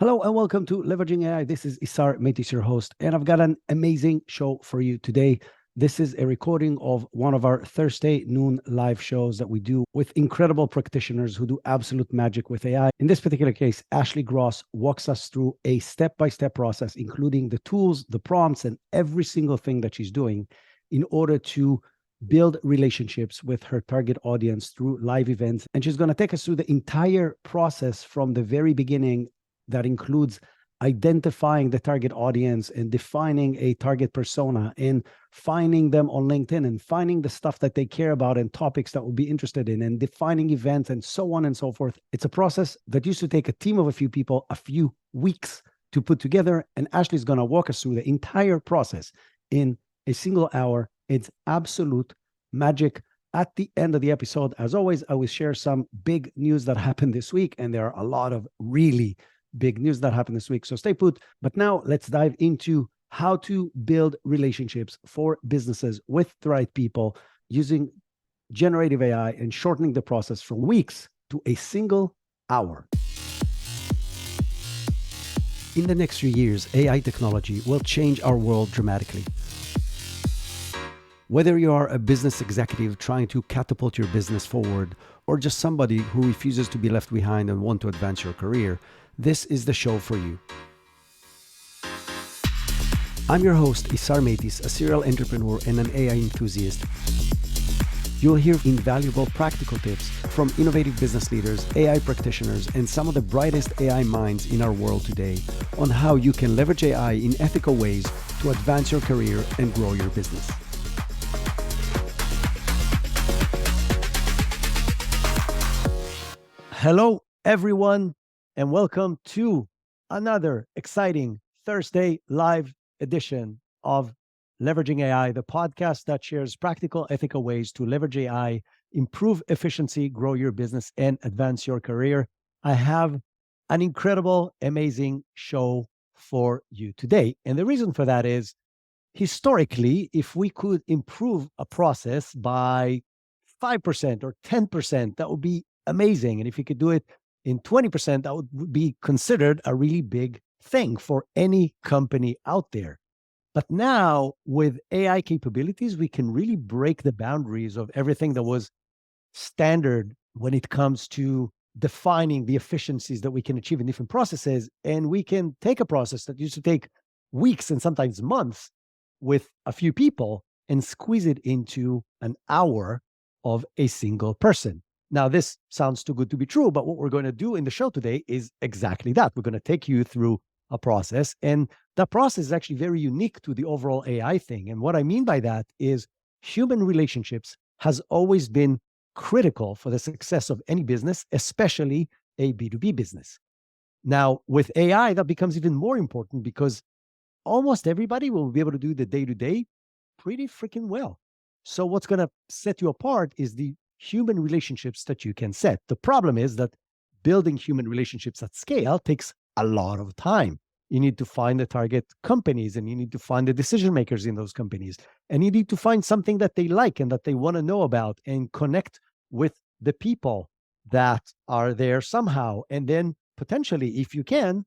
Hello and welcome to Leveraging AI. This is Isar Metis, your host, and I've got an amazing show for you today. This is a recording of one of our Thursday noon live shows that we do with incredible practitioners who do absolute magic with AI. In this particular case, Ashley Gross walks us through a step-by-step process, including the tools, the prompts, and every single thing that she's doing in order to build relationships with her target audience through live events. And she's going to take us through the entire process from the very beginning. That includes identifying the target audience and defining a target persona and finding them on LinkedIn and finding the stuff that they care about and topics that will be interested in and defining events and so on and so forth. It's a process that used to take a team of a few people a few weeks to put together. And Ashley's going to walk us through the entire process in a single hour. It's absolute magic. At the end of the episode, as always, I will share some big news that happened this week. And there are a lot of really big news that happened this week. So stay put. But now let's dive into how to build relationships for businesses with the right people using generative AI and shortening the process from weeks to a single hour. In the next few years, AI technology will change our world dramatically. Whether you are a business executive trying to catapult your business forward, or just somebody who refuses to be left behind and want to advance your career, this is the show for you. I'm your host, Isar Metis, a serial entrepreneur and an AI enthusiast. You'll hear invaluable practical tips from innovative business leaders, AI practitioners, and some of the brightest AI minds in our world today on how you can leverage AI in ethical ways to advance your career and grow your business. Hello, everyone, and welcome to another exciting Thursday live edition of Leveraging AI, the podcast that shares practical, ethical ways to leverage AI, improve efficiency, grow your business, and advance your career. I have an incredible, amazing show for you today. And the reason for that is, historically, if we could improve a process by 5% or 10%, that would be amazing. And if you could do it in 20%, that would be considered a really big thing for any company out there. But now with AI capabilities, we can really break the boundaries of everything that was standard when it comes to defining the efficiencies that we can achieve in different processes. And we can take a process that used to take weeks and sometimes months with a few people and squeeze it into an hour of a single person. Now, this sounds too good to be true, but what we're going to do in the show today is exactly that. We're going to take you through a process, and that process is actually very unique to the overall AI thing. And what I mean by that is human relationships has always been critical for the success of any business, especially a B2B business. Now, with AI, that becomes even more important because almost everybody will be able to do the day-to-day pretty freaking well. So what's going to set you apart is the human relationships that you can set. The problem is that building human relationships at scale takes a lot of time. You need to find the target companies, and you need to find the decision makers in those companies. And you need to find something that they like and that they want to know about and connect with the people that are there somehow. And then potentially, if you can,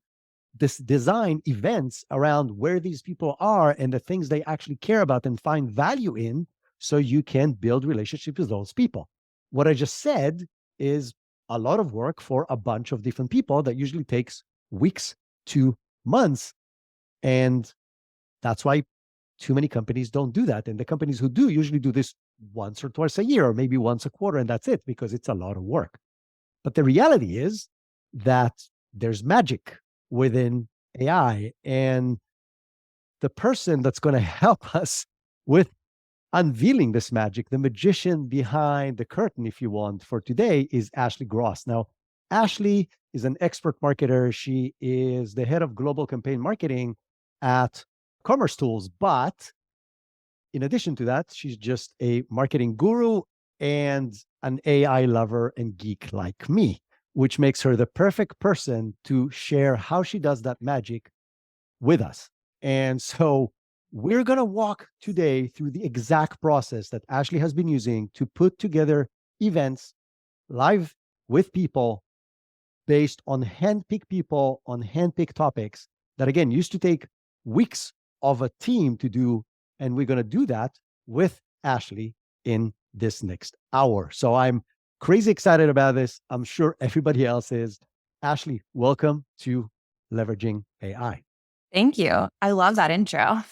design events around where these people are and the things they actually care about and find value in, so you can build relationships with those people. What I just said is a lot of work for a bunch of different people that usually takes weeks to months. And that's why too many companies don't do that. And the companies who do usually do this once or twice a year, or maybe once a quarter, and that's it, because it's a lot of work. But the reality is that there's magic within AI, and the person that's going to help us with unveiling this magic, the magician behind the curtain, if you want, for today, is Ashley Gross. Now, Ashley is an expert marketer. She is the head of global campaign marketing at Commerce Tools. But in addition to that, she's just a marketing guru and an AI lover and geek like me, which makes her the perfect person to share how she does that magic with us. And so we're going to walk today through the exact process that Ashley has been using to put together events live with people based on handpicked people on handpicked topics that, again, used to take weeks of a team to do. And we're going to do that with Ashley in this next hour. So I'm crazy excited about this. I'm sure everybody else is. Ashley, welcome to Leveraging AI. Thank you. I love that intro.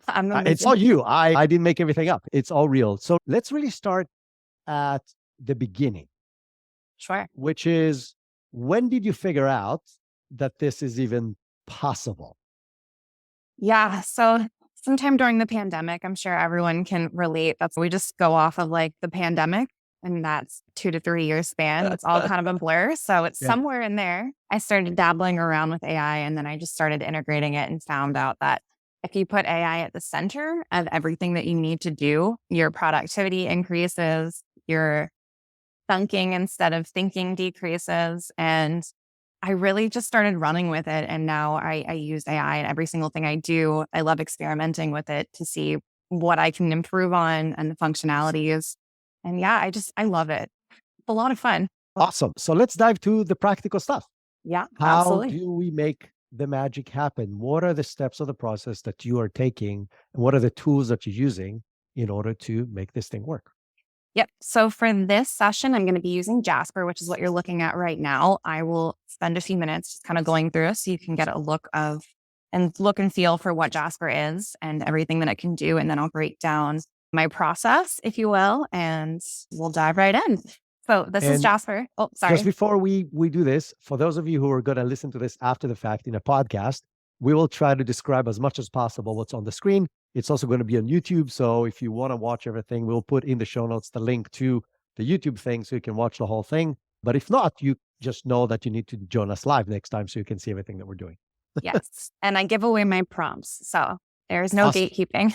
I'm It's all you. I didn't make everything up. It's all real. So let's really start at the beginning. Sure. Which is, when did you figure out that this is even possible? Yeah. So sometime during the pandemic, I'm sure everyone can relate. We just go off of like the pandemic, and that's 2 to 3 year span. It's all kind of a blur. So it's somewhere in there. I started dabbling around with AI, and then I just started integrating it and found out that if you put AI at the center of everything that you need to do, your productivity increases, your thunking instead of thinking decreases. And I really just started running with it. And now I use AI in every single thing I do. I love experimenting with it to see what I can improve on and the functionalities. And yeah, I love it. It's a lot of fun. Awesome. So let's dive to the practical stuff. Yeah, How absolutely. do we make the magic happen? What are the steps of the process that you are taking? And what are the tools that you're using in order to make this thing work? Yep. So for this session, I'm going to be using Jasper, which is what you're looking at right now. I will spend a few minutes just kind of going through it so you can get a look and feel for what Jasper is and everything that it can do. And then I'll break down my process, if you will, and we'll dive right in. So this is Jasper. Oh, sorry. Just before we do this, for those of you who are going to listen to this after the fact in a podcast, we will try to describe as much as possible what's on the screen. It's also going to be on YouTube. So if you want to watch everything, we'll put in the show notes the link to the YouTube thing so you can watch the whole thing. But if not, you just know that you need to join us live next time so you can see everything that we're doing. Yes. And I give away my prompts. So there's no gatekeeping.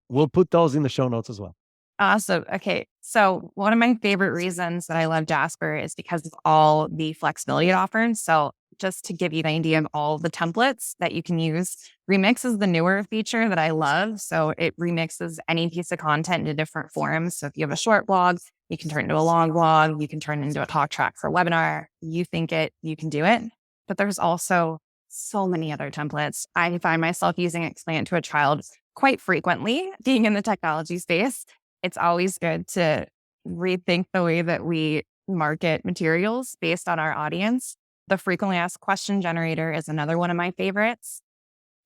We'll put those in the show notes as well. Awesome. Okay. So one of my favorite reasons that I love Jasper is because of all the flexibility it offers. So just to give you an idea of all the templates that you can use, Remix is the newer feature that I love. So it remixes any piece of content into different forms. So if you have a short blog, you can turn it into a long blog. You can turn it into a talk track for a webinar. You think it, you can do it. But there's also so many other templates. I find myself using Explain It to a Child quite frequently, being in the technology space. It's always good to rethink the way that we market materials based on our audience. The frequently asked question generator is another one of my favorites.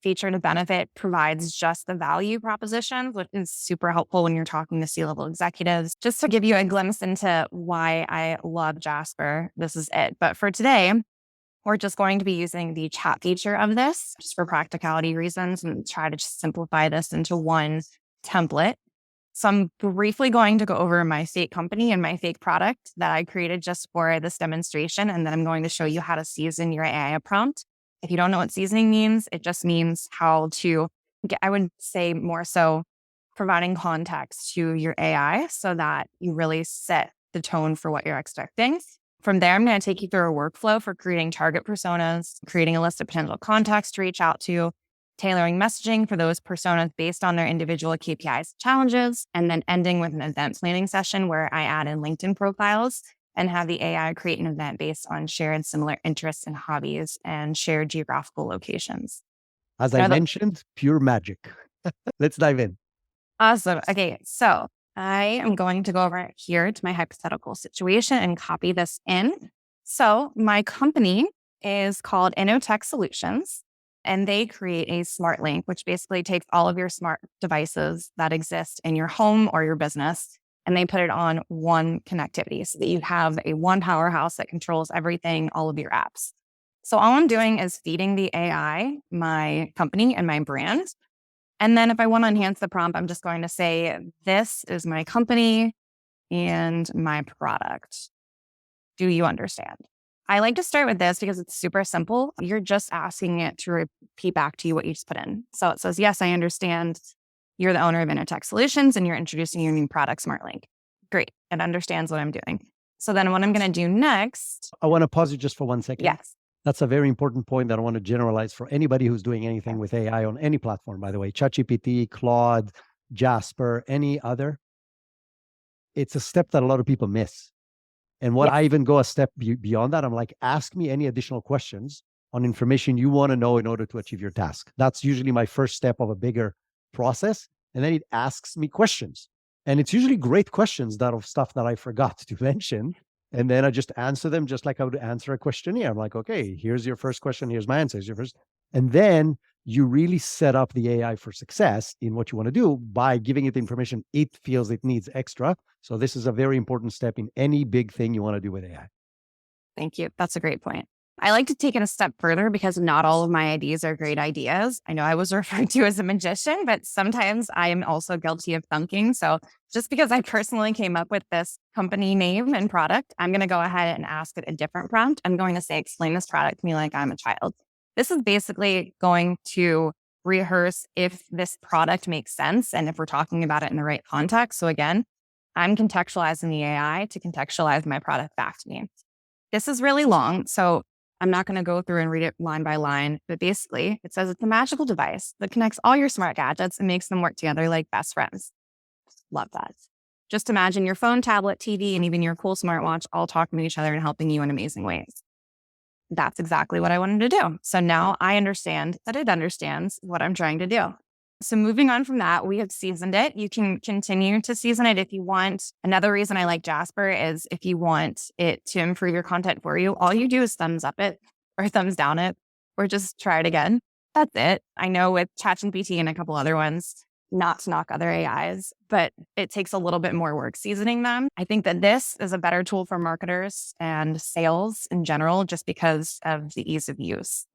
Feature to benefit provides just the value propositions, which is super helpful when you're talking to C-level executives. Just to give you a glimpse into why I love Jasper, this is it. But for today, we're just going to be using the chat feature of this just for practicality reasons and try to just simplify this into one template. So I'm briefly going to go over my fake company and my fake product that I created just for this demonstration. And then I'm going to show you how to season your AI prompt. If you don't know what seasoning means, it just means how to I would say more so providing context to your AI so that you really set the tone for what you're expecting. From there, I'm going to take you through a workflow for creating target personas, creating a list of potential contacts to reach out to, tailoring messaging for those personas based on their individual KPIs, challenges, and then ending with an event planning session where I add in LinkedIn profiles and have the AI create an event based on shared similar interests and hobbies and shared geographical locations. As I mentioned, pure magic. Let's dive in. Awesome. Okay, so I am going to go over here to my hypothetical situation and copy this in. So my company is called InnoTech Solutions. And they create a smart link, which basically takes all of your smart devices that exist in your home or your business, and they put it on one connectivity so that you have a one powerhouse that controls everything, all of your apps. So all I'm doing is feeding the AI, my company and my brand. And then if I want to enhance the prompt, I'm just going to say, this is my company and my product. Do you understand? I like to start with this because it's super simple. You're just asking it to repeat back to you what you just put in. So it says, yes, I understand. You're the owner of InnoTech Solutions and you're introducing your new product, SmartLink. Great. It understands what I'm doing. So then what I'm going to do next. I want to pause you just for 1 second. Yes. That's a very important point that I want to generalize for anybody who's doing anything with AI on any platform, by the way, ChatGPT, Claude, Jasper, any other. It's a step that a lot of people miss. And what Yes. I even go a step beyond that, I'm like, ask me any additional questions on information you want to know in order to achieve your task. That's usually my first step of a bigger process. And then it asks me questions. And it's usually great questions that of stuff that I forgot to mention. And then I just answer them just like I would answer a questionnaire. I'm like, okay, here's your first question. Here's my answer. Here's your first. And then you really set up the AI for success in what you want to do by giving it the information it feels it needs extra. So this is a very important step in any big thing you want to do with AI. Thank you. That's a great point. I like to take it a step further because not all of my ideas are great ideas. I know I was referred to as a magician, but sometimes I am also guilty of thunking. So just because I personally came up with this company name and product, I'm going to go ahead and ask it a different prompt. I'm going to say, explain this product to me like I'm a child. This is basically going to rehearse if this product makes sense and if we're talking about it in the right context. So again, I'm contextualizing the AI to contextualize my product back to me. This is really long, so I'm not going to go through and read it line by line, but basically it says it's a magical device that connects all your smart gadgets and makes them work together like best friends. Love that. Just imagine your phone, tablet, TV, and even your cool smartwatch all talking to each other and helping you in amazing ways. That's exactly what I wanted to do. So now I understand that it understands what I'm trying to do. So moving on from that, we have seasoned it. You can continue to season it if you want. Another reason I like Jasper is if you want it to improve your content for you, all you do is thumbs up it or thumbs down it or just try it again. That's it. I know with ChatGPT and a couple other ones, not to knock other AIs, but it takes a little bit more work seasoning them. I think that this is a better tool for marketers and sales in general, just because of the ease of use.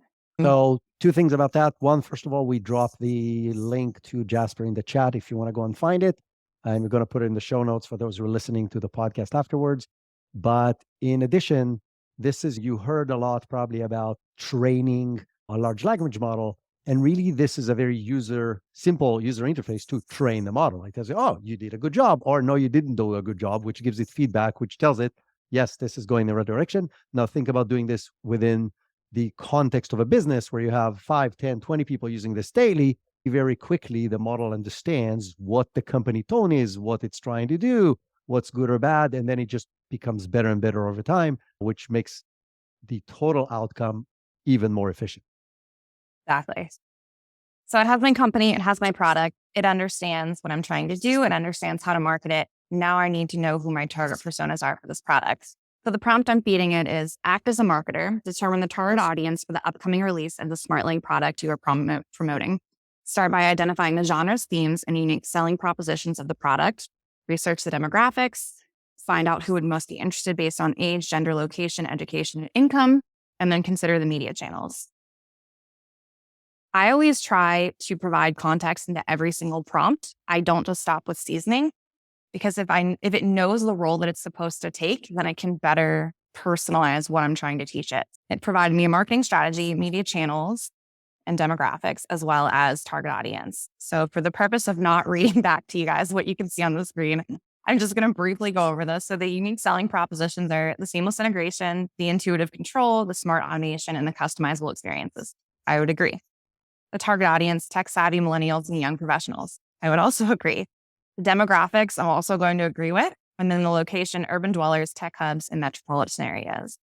So two things about that. One, first of all, we drop the link to Jasper in the chat if you want to go and find it. And we're going to put it in the show notes for those who are listening to the podcast afterwards. But in addition, you heard a lot probably about training a large language model. And really, this is a very simple user interface to train the model. It tells you, oh, you did a good job, or no, you didn't do a good job, which gives it feedback, which tells it, yes, this is going in the right direction. Now think about doing this within the context of a business where you have 5, 10, 20 people using this daily. Very quickly, the model understands what the company tone is, what it's trying to do, what's good or bad, and then it just becomes better and better over time, which makes the total outcome even more efficient. Exactly. So it has my company, it has my product, it understands what I'm trying to do, it understands how to market it. Now I need to know who my target personas are for this product. So the prompt I'm feeding it is act as a marketer, determine the target audience for the upcoming release of the SmartLink product you are promoting. Start by identifying the genres, themes, and unique selling propositions of the product. Research the demographics, find out who would most be interested based on age, gender, location, education, and income, and then consider the media channels. I always try to provide context into every single prompt. I don't just stop with seasoning. Because if it knows the role that it's supposed to take, then I can better personalize what I'm trying to teach it. It provided me a marketing strategy, media channels, and demographics, as well as target audience. So for the purpose of not reading back to you guys what you can see on the screen, I'm just going to briefly go over this. So the unique selling propositions are the seamless integration, the intuitive control, the smart automation, and the customizable experiences. I would agree. The target audience, tech-savvy millennials and young professionals. I would also agree. The demographics, I'm also going to agree with. And then the location, urban dwellers, tech hubs, and metropolitan areas.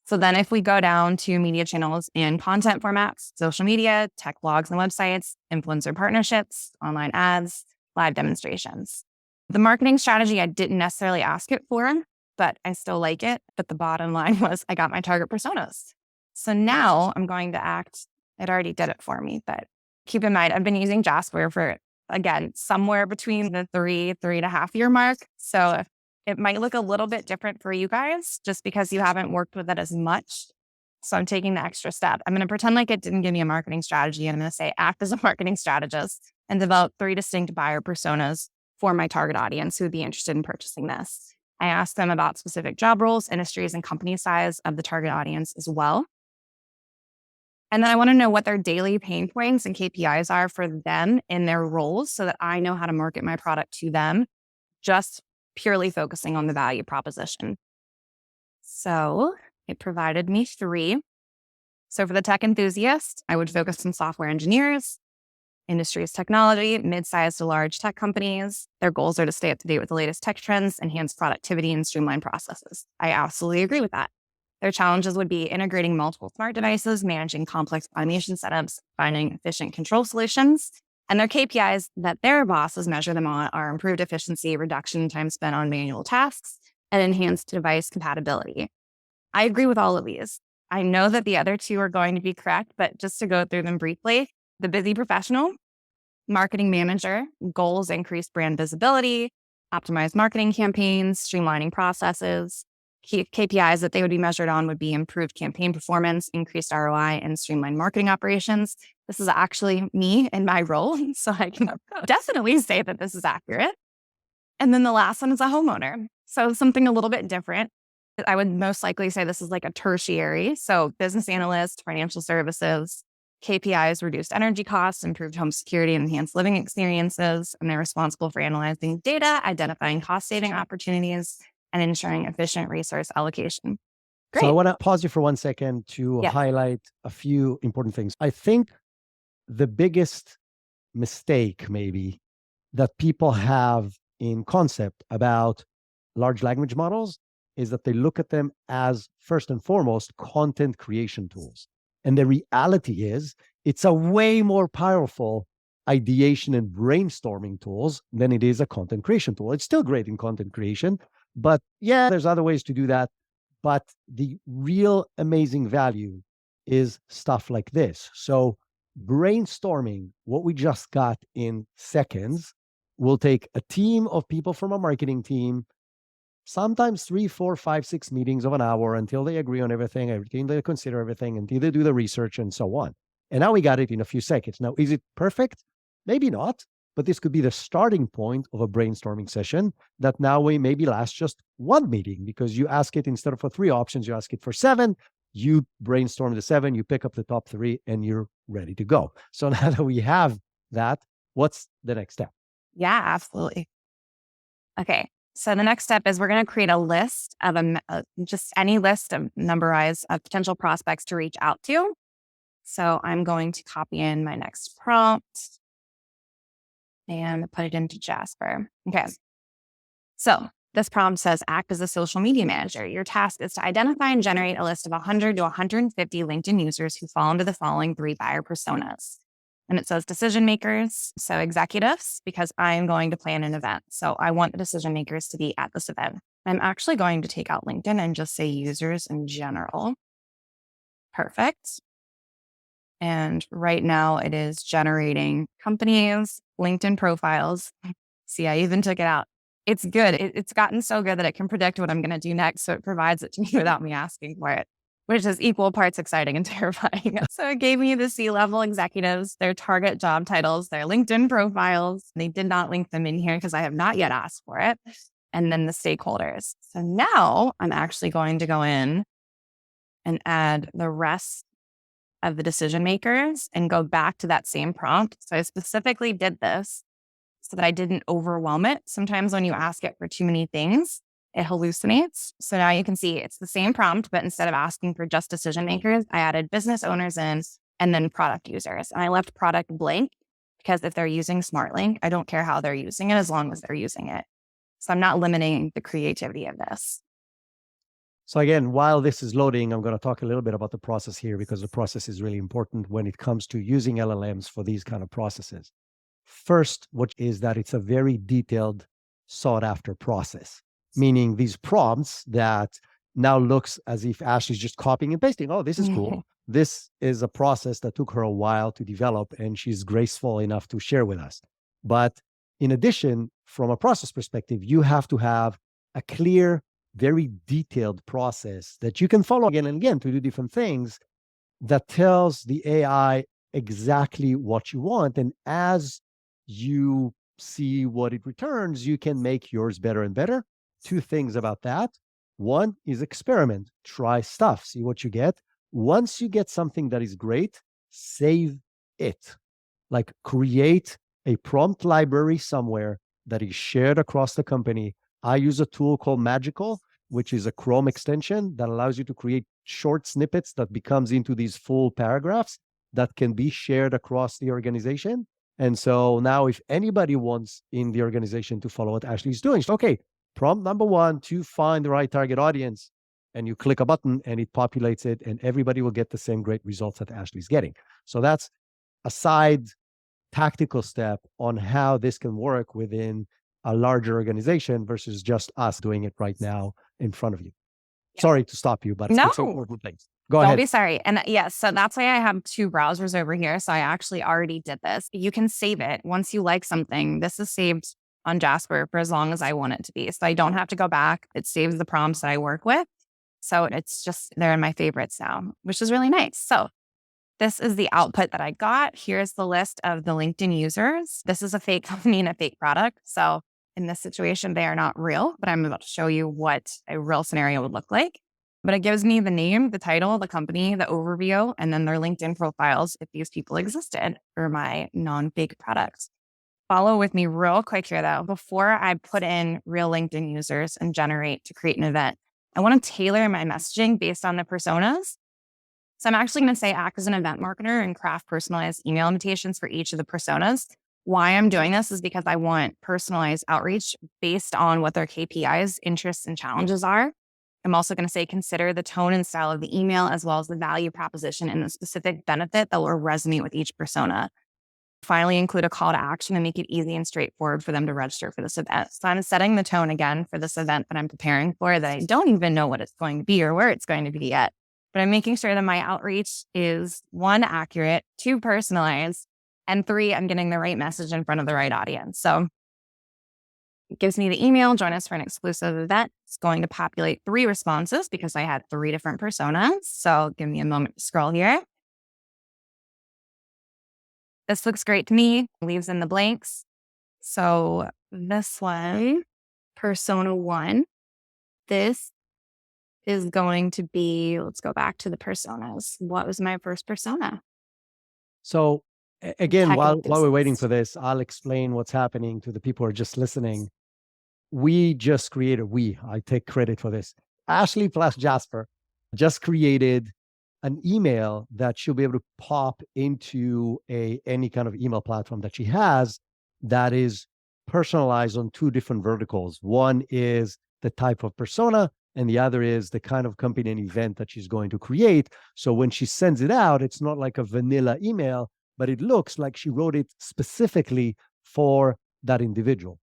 So then if we go down to media channels and content formats, social media, tech blogs and websites, influencer partnerships, online ads, live demonstrations. The marketing strategy, I didn't necessarily ask it for, but I still like it. But the bottom line was I got my target personas. So now I'm going to act, it already did it for me, but keep in mind, I've been using Jasper for, again, somewhere between the 3.5 year mark. So it might look a little bit different for you guys just because you haven't worked with it as much. So I'm taking the extra step. I'm going to pretend like it didn't give me a marketing strategy. And I'm going to say, act as a marketing strategist and develop 3 distinct buyer personas for my target audience who would be interested in purchasing this. I asked them about specific job roles, industries, and company size of the target audience as well. And then I want to know what their daily pain points and KPIs are for them in their roles so that I know how to market my product to them, just purely focusing on the value proposition. So it provided me 3. So for the tech enthusiast, I would focus on software engineers. industry's technology, mid-sized to large tech companies. Their goals are to stay up to date with the latest tech trends, enhance productivity, and streamline processes. I absolutely agree with that. Their challenges would be integrating multiple smart devices, managing complex automation setups, finding efficient control solutions. And their KPIs that their bosses measure them on are improved efficiency, reduction in time spent on manual tasks, and enhanced device compatibility. I agree with all of these. I know that the other two are going to be correct, but just to go through them briefly, the busy professional, marketing manager, goals increase brand visibility, optimize marketing campaigns, streamlining processes. KPIs that they would be measured on would be improved campaign performance, increased ROI, and streamlined marketing operations. This is actually me in my role, so I can definitely say that this is accurate. And then the last one is a homeowner. So something a little bit different. I would most likely say this is like a tertiary. So business analyst, financial services, KPIs, reduced energy costs, improved home security, and enhanced living experiences. And they're responsible for analyzing data, identifying cost-saving opportunities, and ensuring efficient resource allocation. Great. So I want to pause you for 1 second to Yes. highlight a few important things. I think the biggest mistake maybe that people have in concept about large language models is that they look at them as first and foremost content creation tools. And the reality is it's a way more powerful ideation and brainstorming tools than it is a content creation tool. It's still great in content creation, but yeah, there's other ways to do that. But the real amazing value is stuff like this. So brainstorming what we just got in seconds will take a team of people from a marketing team, sometimes 3, 4, 5, 6 meetings of an hour until they agree on everything they consider everything, until they do the research and so on. And now we got it in a few seconds. Now, is it perfect? Maybe not, but this could be the starting point of a brainstorming session that now we maybe last just one meeting, because you ask it instead of for 3 options, you ask it for 7. You brainstorm the 7, you pick up the top 3, and you're ready to go. So now that we have that, what's the next step? Yeah, absolutely. Okay. So the next step is we're going to create a list of just any list of numberize of potential prospects to reach out to. So I'm going to copy in my next prompt and put it into Jasper. Okay. So this prompt says, act as a social media manager. Your task is to identify and generate a list of 100 to 150 LinkedIn users who fall into the following 3 buyer personas. And it says decision makers, so executives, because I'm going to plan an event. So I want the decision makers to be at this event. I'm actually going to take out LinkedIn and just say users in general. Perfect. And right now it is generating companies, LinkedIn profiles. See, I even took it out. It's good. It's gotten so good that it can predict what I'm going to do next. So it provides it to me without me asking for it, which is equal parts exciting and terrifying. So it gave me the C-level executives, their target job titles, their LinkedIn profiles. They did not link them in here because I have not yet asked for it. And then the stakeholders. So now I'm actually going to go in and add the rest of the decision makers and go back to that same prompt. So I specifically did this so that I didn't overwhelm it. Sometimes when you ask it for too many things, it hallucinates. So now you can see it's the same prompt, but instead of asking for just decision makers, I added business owners in and then product users. And I left product blank because if they're using SmartLink, I don't care how they're using it as long as they're using it. So I'm not limiting the creativity of this. So again, while this is loading, I'm going to talk a little bit about the process here, because the process is really important when it comes to using LLMs for these kind of processes. First, what is that it's a very detailed, sought after process, meaning these prompts that now looks as if Ashley's just copying and pasting. Oh, this is cool. This is a process that took her a while to develop, and she's graceful enough to share with us. But in addition, from a process perspective, you have to have a clear, very detailed process that you can follow again and again to do different things that tells the AI exactly what you want. And as you see what it returns, you can make yours better and better. 2 things about that. One is experiment, try stuff, see what you get. Once you get something that is great, save it. Like create a prompt library somewhere that is shared across the company. I use a tool called Magical, which is a Chrome extension that allows you to create short snippets that becomes into these full paragraphs that can be shared across the organization. And so now if anybody wants in the organization to follow what Ashley's doing, okay, prompt number one to find the right target audience. And you click a button and it populates it, and everybody will get the same great results that Ashley's getting. So that's a side tactical step on how this can work within a larger organization versus just us doing it right now in front of you. Sorry to stop you, but No, it's important things. Go don't ahead. be sorry. And yes, so that's why I have two browsers over here. So I actually already did this. You can save it once you like something. This is saved on Jasper for as long as I want it to be. So I don't have to go back. It saves the prompts that I work with. So it's just, they're in my favorites now, which is really nice. So this is the output that I got. Here's the list of the LinkedIn users. This is a fake company and a fake product. So in this situation, they are not real, but I'm about to show you what a real scenario would look like. But it gives me the name, the title, the company, the overview, and then their LinkedIn profiles if these people existed for my non-fake products. Follow with me real quick here though. Before I put in real LinkedIn users and generate to create an event, I want to tailor my messaging based on the personas. So I'm actually going to say act as an event marketer and craft personalized email invitations for each of the personas. Why I'm doing this is because I want personalized outreach based on what their KPIs, interests, and challenges are. I'm also going to say consider the tone and style of the email as well as the value proposition and the specific benefit that will resonate with each persona. Finally, include a call to action and make it easy and straightforward for them to register for this event. So I'm setting the tone again for this event that I'm preparing for that I don't even know what it's going to be or where it's going to be yet. But I'm making sure that my outreach is 1, accurate, 2, personalized, and 3, I'm getting the right message in front of the right audience. So it gives me the email, join us for an exclusive event. It's going to populate 3 responses because I had 3 different personas. So give me a moment to scroll here. This looks great to me, leaves in the blanks. So this one, persona 1, this is going to be, let's go back to the personas. What was my first persona? So again, while we're waiting Enthusiast. for this, I'll explain what's happening to the people who are just listening. I take credit for this. Ashley plus Jasper just created an email that she'll be able to pop into any kind of email platform that she has that is personalized on 2 different verticals. One is the type of persona, and the other is the kind of company and event that she's going to create. So when she sends it out, it's not like a vanilla email, but it looks like she wrote it specifically for that individual.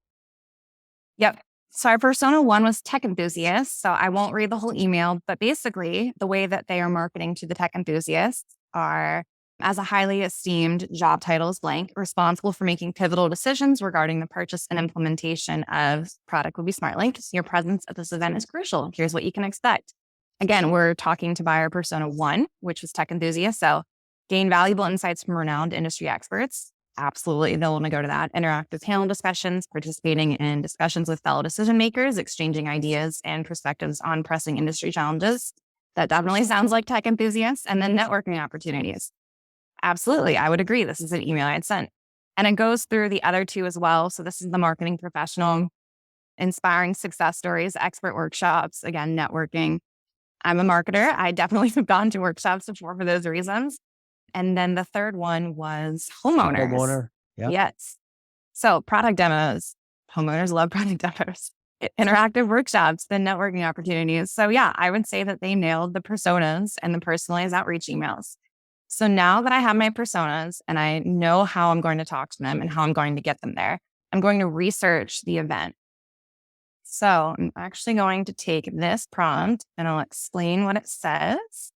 Yep. So our persona 1 was tech enthusiasts. So I won't read the whole email, but basically the way that they are marketing to the tech enthusiasts are as a highly esteemed job title is blank, responsible for making pivotal decisions regarding the purchase and implementation of product would be SmartLink. Your presence at this event is crucial. Here's what you can expect. Again, we're talking to buyer persona 1, which was tech enthusiasts. So gain valuable insights from renowned industry experts. Absolutely, they'll want to go to that. Interactive panel discussions, participating in discussions with fellow decision makers, exchanging ideas and perspectives on pressing industry challenges. That definitely sounds like tech enthusiasts. And then networking opportunities. Absolutely, I would agree. This is an email I had sent. And it goes through the other 2 as well. So this is the marketing professional, inspiring success stories, expert workshops, again, networking. I'm a marketer. I definitely have gone to workshops before for those reasons. And then the third one was homeowners. Homeowner. Yep. Yes. So product demos. Homeowners love product demos. Interactive workshops, then networking opportunities. So yeah, I would say that they nailed the personas and the personalized outreach emails. So now that I have my personas and I know how I'm going to talk to them and how I'm going to get them there, I'm going to research the event. So I'm actually going to take this prompt and I'll explain what it says.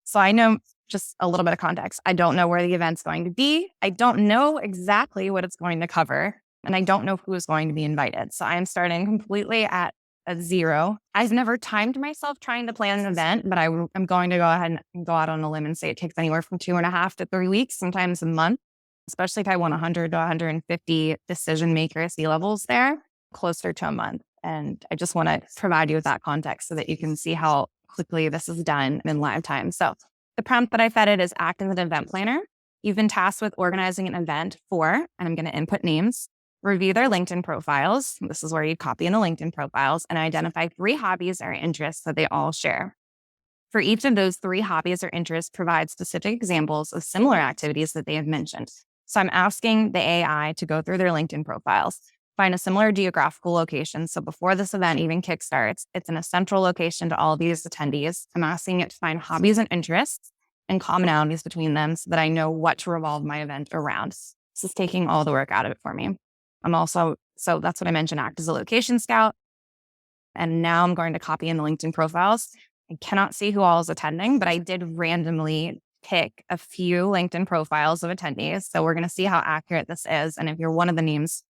So I know just a little bit of context. I don't know where the event's going to be. I don't know exactly what it's going to cover. And I don't know who is going to be invited. So I'm starting completely at a 0. I've never timed myself trying to plan an event, but I'm going to go ahead and go out on a limb and say it takes anywhere from 2.5 to 3 weeks, sometimes a month, especially if I want 100 to 150 decision makers, C-levels there, closer to a month. And I just want to provide you with that context so that you can see how quickly this is done in live time. So the prompt that I fed it is act as an event planner. You've been tasked with organizing an event for, and I'm going to input names, review their LinkedIn profiles. This is where you copy in the LinkedIn profiles and identify 3 hobbies or interests that they all share. For each of those 3 hobbies or interests, provide specific examples of similar activities that they have mentioned. So I'm asking the AI to go through their LinkedIn profiles, find a similar geographical location. So before this event even kickstarts, it's in a central location to all these attendees. I'm asking it to find hobbies and interests and commonalities between them so that I know what to revolve my event around. This is taking all the work out of it for me. So that's what I mentioned, act as a location scout. And now I'm going to copy in the LinkedIn profiles. I cannot see who all is attending, but I did randomly pick a few LinkedIn profiles of attendees. So we're going to see how accurate this is. And if you're one of the names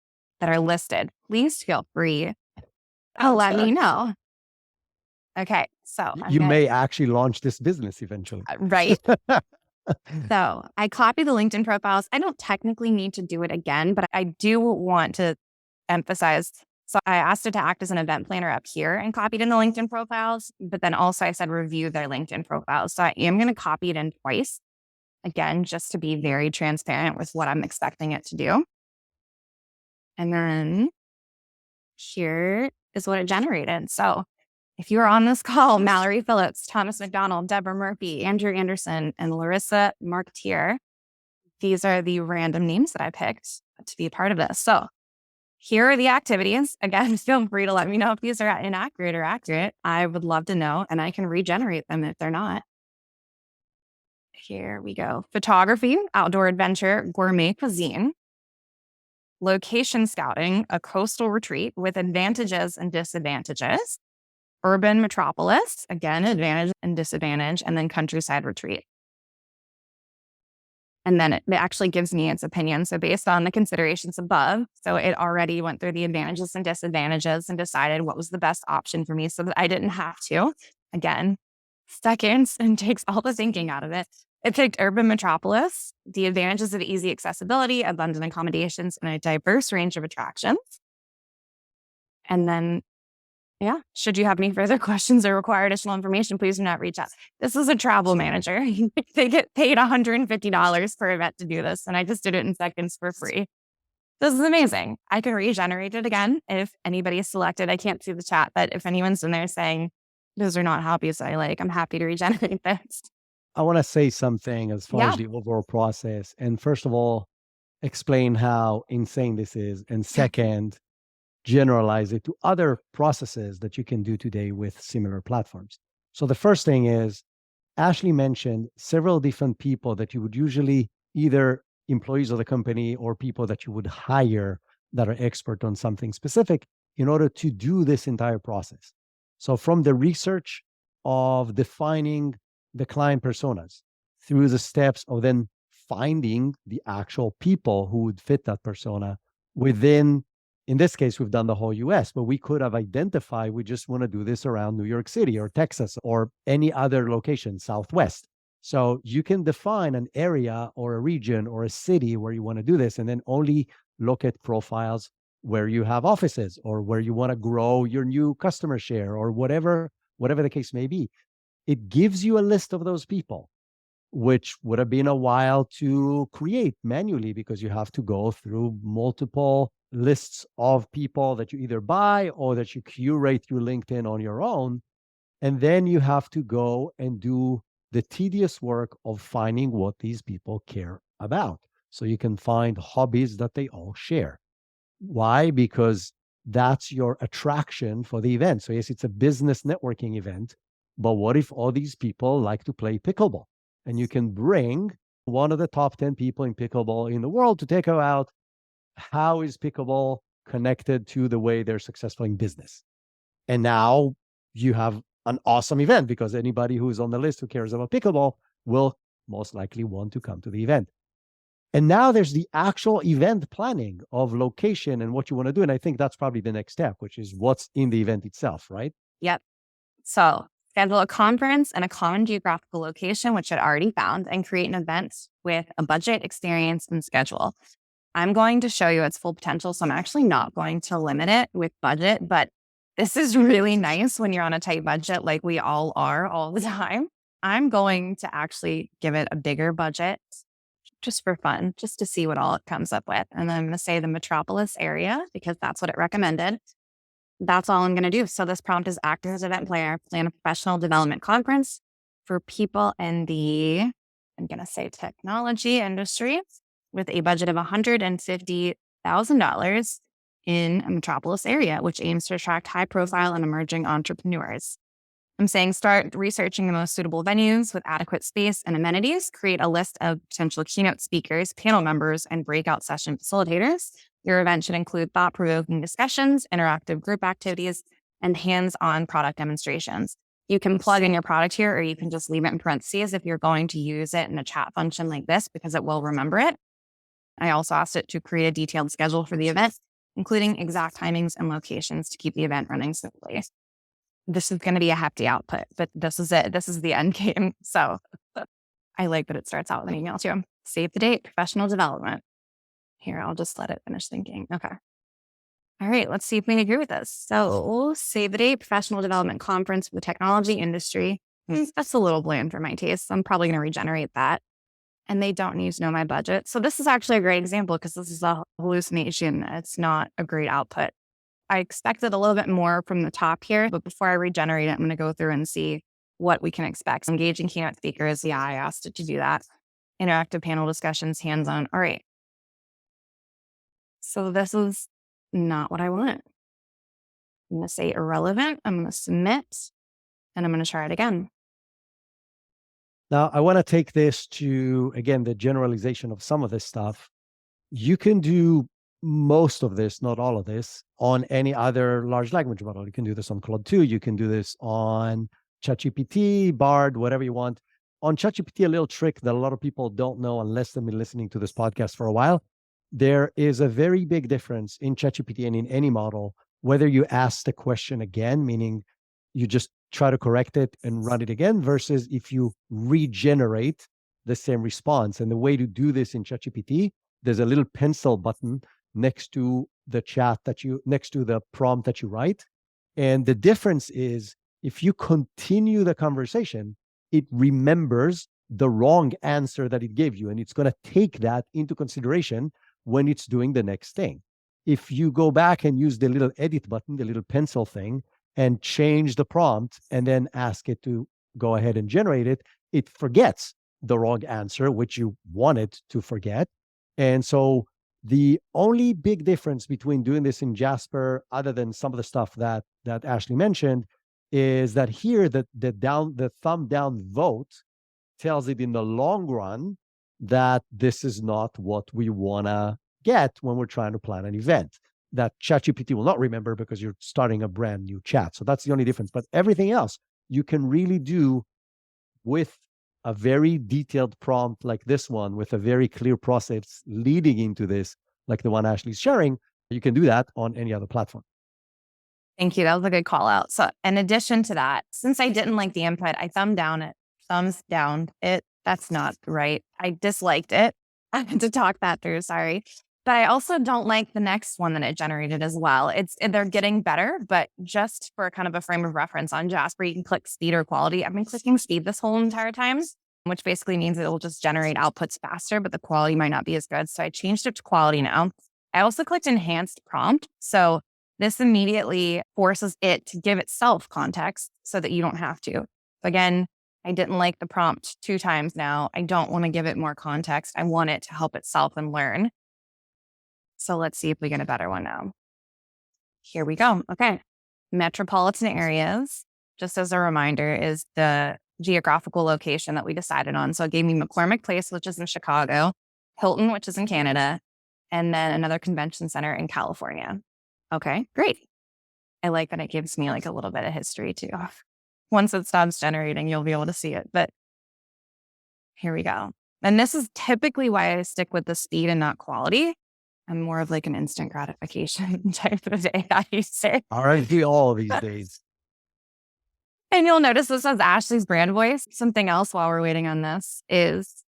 that are listed, please feel free to let me know. Okay. So You may actually launch this business eventually. Right. So I copy the LinkedIn profiles. I don't technically need to do it again, but I do want to emphasize. So I asked it to act as an event planner up here and copied in the LinkedIn profiles, but then also I said review their LinkedIn profiles. So I am going to copy it in twice, again, just to be very transparent with what I'm expecting it to do. And then here is what it generated. So if you were on this call, Mallory Phillips, Thomas McDonald, Deborah Murphy, Andrew Anderson, and Larissa Marketeer, these are the random names that I picked to be a part of this. So here are the activities. Again, feel free to let me know if these are inaccurate or accurate. I would love to know, and I can regenerate them if they're not. Here we go. Photography, outdoor adventure, gourmet cuisine, location scouting, a coastal retreat with advantages and disadvantages, urban metropolis, again, advantage and disadvantage, and then countryside retreat. And then it actually gives me its opinion. So based on the considerations above, so it already went through the advantages and disadvantages and decided what was the best option for me so that I didn't have to, again, seconds, and takes all the thinking out of it. It picked urban metropolis, the advantages of easy accessibility, abundant accommodations, and a diverse range of attractions. And then yeah. Should you have any further questions or require additional information, please do not reach out. This is a travel manager. They get paid $150 per event to do this, and I just did it in seconds for free. This is amazing. I can regenerate it again if anybody is selected. I can't see the chat, but if anyone's in there saying, those are not hobbies I like, I'm happy to regenerate this. I want to say something as far as the overall process. And first of all, explain how insane this is. And second, generalize it to other processes that you can do today with similar platforms. So the first thing is, Ashley mentioned several different people that you would usually either employees of the company or people that you would hire that are expert on something specific in order to do this entire process. So from the research of defining the client personas through the steps of then finding the actual people who would fit that persona within, in this case, we've done the whole US, but we could have identified we just want to do this around New York City or Texas or any other location, Southwest. So you can define an area or a region or a city where you want to do this, and then only look at profiles where you have offices or where you want to grow your new customer share or whatever the case may be. It gives you a list of those people, which would have been a while to create manually because you have to go through multiple lists of people that you either buy or that you curate through LinkedIn on your own. And then you have to go and do the tedious work of finding what these people care about. So you can find hobbies that they all share. Why? Because that's your attraction for the event. So yes, it's a business networking event, but what if all these people like to play pickleball? And you can bring one of the top 10 people in pickleball in the world to take about how is pickleball connected to the way they're successful in business. And now you have an awesome event because anybody who's on the list who cares about pickleball will most likely want to come to the event. And now there's the actual event planning of location and what you want to do. And I think that's probably the next step, which is what's in the event itself, right? Yep. So schedule a conference in a common geographical location, which I'd already found, and create an event with a budget, experience, and schedule. I'm going to show you its full potential. So I'm actually not going to limit it with budget, but this is really nice when you're on a tight budget like we all are all the time. I'm going to actually give it a bigger budget just for fun, just to see what all it comes up with. And then I'm going to say the metropolis area because that's what it recommended. That's all I'm going to do. So this prompt is act as an event planner, plan a professional development conference for people in the, I'm going to say technology industry. with a budget of $150,000 in a metropolis area, which aims to attract high profile and emerging entrepreneurs. I'm saying start researching the most suitable venues with adequate space and amenities. Create a list of potential keynote speakers, panel members, and breakout session facilitators. Your event should include thought provoking discussions, interactive group activities, and hands on product demonstrations. You can plug in your product here, or you can just leave it in parentheses if you're going to use it in a chat function like this, because it will remember it. I also asked it to create a detailed schedule for the event, including exact timings and locations to keep the event running smoothly. This is going to be a hefty output, but this is it. This is the end game. So I like that it starts out with an email too. Save the date, professional development. Here, I'll just let it finish thinking. Okay. All right, let's see if we agree with this. So save the date, professional development conference for the technology industry. That's a little bland for my taste. I'm probably going to regenerate that. And they don't need to know my budget. So this is actually a great example because this is a hallucination. It's not a great output. I expected a little bit more from the top here, but before I regenerate it, I'm going to go through and see what we can expect. Engaging keynote speakers. Yeah, I asked it to do that. Interactive panel discussions, hands-on. All right. So this is not what I want. I'm going to say irrelevant. I'm going to submit, and I'm going to try it again. Now, I want to take this to, again, the generalization of some of this stuff. You can do most of this, not all of this, on any other large language model. You can do this on Claude 2. You can do this on ChatGPT, Bard, whatever you want. On ChatGPT, a little trick that a lot of people don't know unless they've been listening to this podcast for a while. There is a very big difference in ChatGPT and in any model, whether you ask the question again, meaning you just try to correct it and run it again, versus if you regenerate the same response. And the way to do this in ChatGPT, there's a little pencil button next to the next to the prompt that you write. And the difference is if you continue the conversation, it remembers the wrong answer that it gave you. And it's going to take that into consideration when it's doing the next thing. If you go back and use the little edit button, the little pencil thing, and change the prompt and then ask it to go ahead and generate it, it forgets the wrong answer, which you wanted to forget. And so the only big difference between doing this in Jasper, other than some of the stuff that Ashley mentioned, is that here the thumb down vote tells it in the long run that this is not what we want to get when we're trying to plan an event. That ChatGPT will not remember because you're starting a brand new chat. So that's the only difference. But everything else you can really do with a very detailed prompt like this one, with a very clear process leading into this, like the one Ashley's sharing. You can do that on any other platform. Thank you. That was a good call out. So in addition to that, since I didn't like the input, I thumbs down it. That's not right. I disliked it. I had to talk that through. Sorry. But I also don't like the next one that it generated as well. They're getting better, but just for kind of a frame of reference on Jasper, you can click speed or quality. I've been clicking speed this whole entire time, which basically means it will just generate outputs faster, but the quality might not be as good. So I changed it to quality now. I also clicked enhanced prompt. So this immediately forces it to give itself context so that you don't have to. Again, I didn't like the prompt 2 times now. I don't want to give it more context. I want it to help itself and learn. So let's see if we get a better one now. Here we go. Okay. Metropolitan areas, just as a reminder, is the geographical location that we decided on. So it gave me McCormick Place, which is in Chicago, Hilton, which is in Canada, and then another convention center in California. Okay, great. I like that it gives me like a little bit of history too. Once it stops generating, you'll be able to see it. But here we go. And this is typically why I stick with the speed and not quality. I'm more of like an instant gratification type of AI user. Aren't we all these days? And you'll notice this has Ashley's brand voice. Something else while we're waiting on this is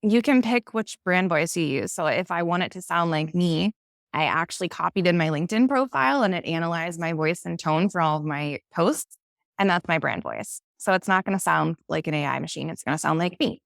you can pick which brand voice you use. So if I want it to sound like me, I actually copied in my LinkedIn profile and it analyzed my voice and tone for all of my posts. And that's my brand voice. So it's not going to sound like an AI machine. It's going to sound like me.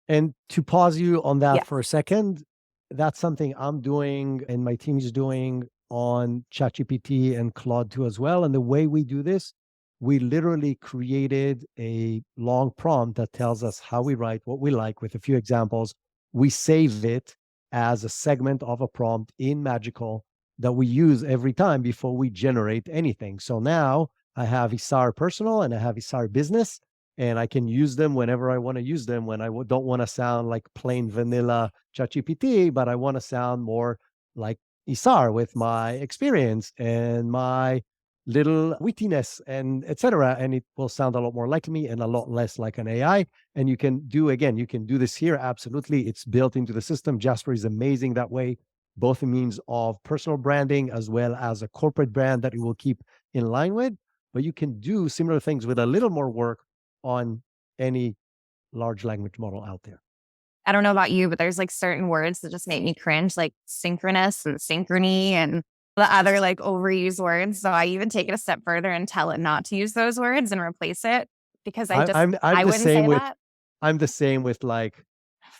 And to pause you on that for a second, that's something I'm doing and my team is doing on ChatGPT and Claude 2 as well. And the way we do this, we literally created a long prompt that tells us how we write, what we like with a few examples. We save it as a segment of a prompt in Magical that we use every time before we generate anything. So now I have Isar personal and I have Isar business, and I can use them whenever I want to use them when I don't want to sound like plain vanilla ChatGPT, but I want to sound more like Isar with my experience and my little wittiness and etc. And it will sound a lot more like me and a lot less like an AI. And you can do this here. Absolutely. It's built into the system. Jasper is amazing that way, both in means of personal branding as well as a corporate brand that it will keep in line with. But you can do similar things with a little more work on any large language model out there. I don't know about you, but there's like certain words that just make me cringe, like synchronous and synchrony and the other like overused words. So I even take it a step further and tell it not to use those words and replace it because I'm I the wouldn't same say with that. I'm the same with like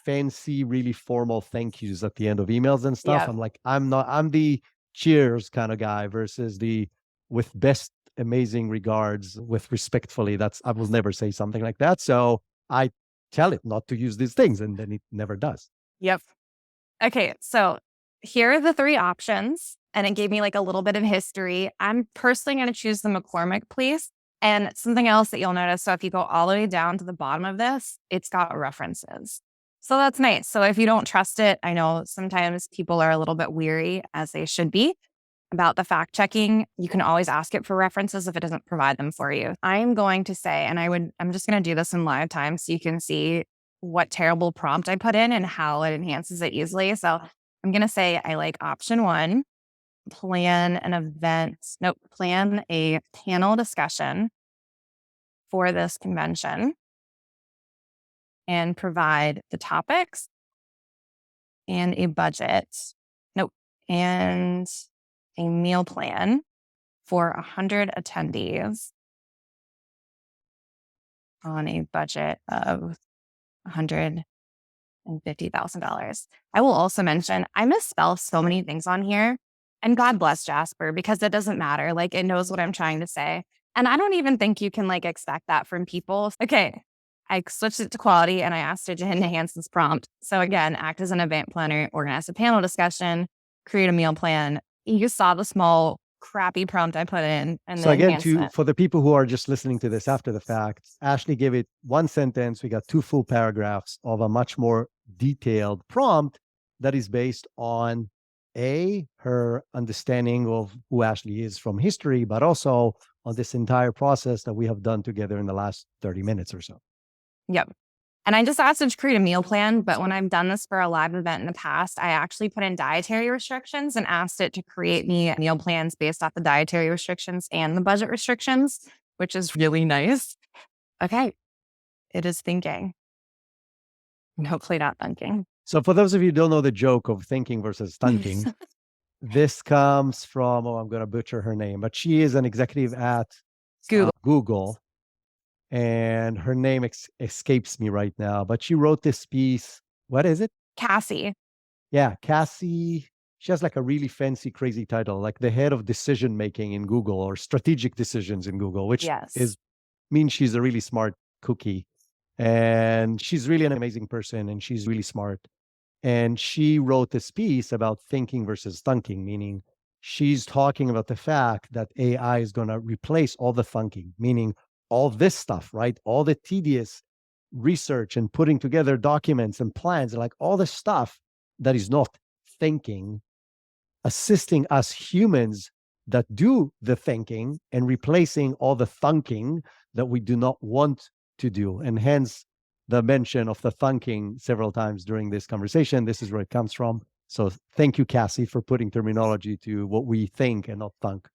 fancy, really formal thank yous at the end of emails and stuff. Yeah. I'm like, I'm the cheers kind of guy versus the with best amazing regards with respectfully. I will never say something like that. So I tell it not to use these things and then it never does. Yep. Okay. So here are the three options. And it gave me like a little bit of history. I'm personally going to choose the McCormick, please. And something else that you'll notice. So if you go all the way down to the bottom of this, it's got references. So that's nice. So if you don't trust it, I know sometimes people are a little bit weary, as they should be, about the fact checking. You can always ask it for references if it doesn't provide them for you. I'm going to say, and I'm just going to do this in live time so you can see what terrible prompt I put in and how it enhances it easily. So I'm going to say I like option one, plan a panel discussion for this convention and provide the topics and a budget. Nope. And a meal plan for 100 attendees on a budget of $150,000. I will also mention I misspell so many things on here, and God bless Jasper because it doesn't matter. Like it knows what I'm trying to say. And I don't even think you can like expect that from people. Okay. I switched it to quality and I asked it to enhance this prompt. So again, act as an event planner, organize a panel discussion, create a meal plan. You saw the small crappy prompt I put in and So the again, enhancement. for the people who are just listening to this after the fact, Ashley gave it one sentence. We got two full paragraphs of a much more detailed prompt that is based on her understanding of who Ashley is from history, but also on this entire process that we have done together in the last 30 minutes or so. Yep. And I just asked them to create a meal plan. But when I've done this for a live event in the past, I actually put in dietary restrictions and asked it to create me meal plans based off the dietary restrictions and the budget restrictions, which is really nice. Okay. It is thinking. And hopefully not thinking. So for those of you who don't know the joke of thinking versus thunking, this comes from, I'm going to butcher her name, but she is an executive at Google. And her name escapes me right now, but she wrote this piece. What is it? Cassie. Yeah, Cassie. She has like a really fancy, crazy title, like the head of decision making in Google or strategic decisions in Google, which means she's a really smart cookie. And she's really an amazing person and she's really smart. And she wrote this piece about thinking versus thunking, meaning she's talking about the fact that AI is going to replace all the thunking, meaning all this stuff, right? All the tedious research and putting together documents and plans, and like all the stuff that is not thinking, assisting us humans that do the thinking and replacing all the thunking that we do not want to do. And hence the mention of the thunking several times during this conversation. This is where it comes from. So thank you, Cassie, for putting terminology to what we think and not thunk.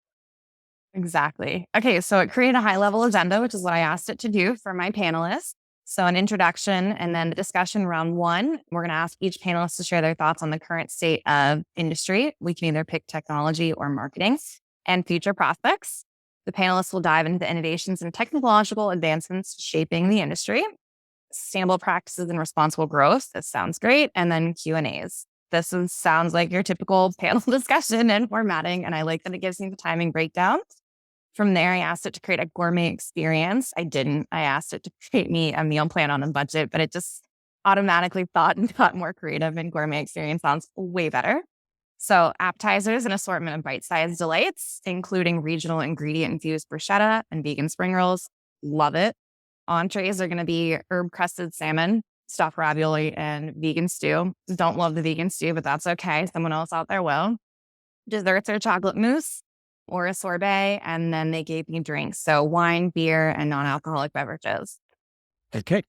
Exactly. Okay, so it created a high-level agenda, which is what I asked it to do for my panelists. So an introduction and then the discussion round one. We're going to ask each panelist to share their thoughts on the current state of industry. We can either pick technology or marketing and future prospects. The panelists will dive into the innovations and technological advancements shaping the industry, sustainable practices and responsible growth. That sounds great. And then Q&As. Sounds like your typical panel discussion and formatting. And I like that it gives me the timing breakdown. From there, I asked it to create a gourmet experience. I didn't. I asked it to create me a meal plan on a budget, but it just automatically thought and got more creative, and gourmet experience sounds way better. So appetizers, an assortment of bite-sized delights, including regional ingredient-infused bruschetta and vegan spring rolls. Love it. Entrees are going to be herb-crusted salmon, stuffed ravioli, and vegan stew. Don't love the vegan stew, but that's okay. Someone else out there will. Desserts are chocolate mousse or a sorbet, and then they gave me drinks. So wine, beer, and non-alcoholic beverages. Okay.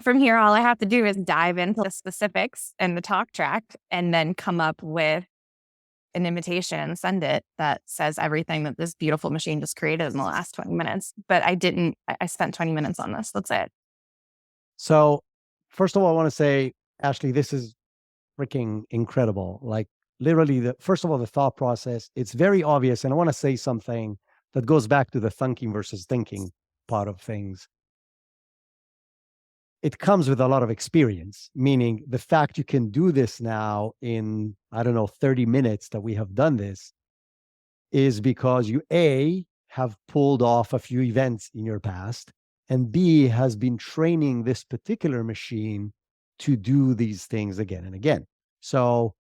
From here, all I have to do is dive into the specifics and the talk track and then come up with an invitation, send it that says everything that this beautiful machine just created in the last 20 minutes. But I spent 20 minutes on this. That's it. So, first of all, I want to say, Ashley, this is freaking incredible. Like, literally, first of all, the thought process, it's very obvious. And I want to say something that goes back to the thunking versus thinking part of things. It comes with a lot of experience, meaning the fact you can do this now in, I don't know, 30 minutes that we have done this is because you, A, have pulled off a few events in your past, and B, has been training this particular machine to do these things again and again. So,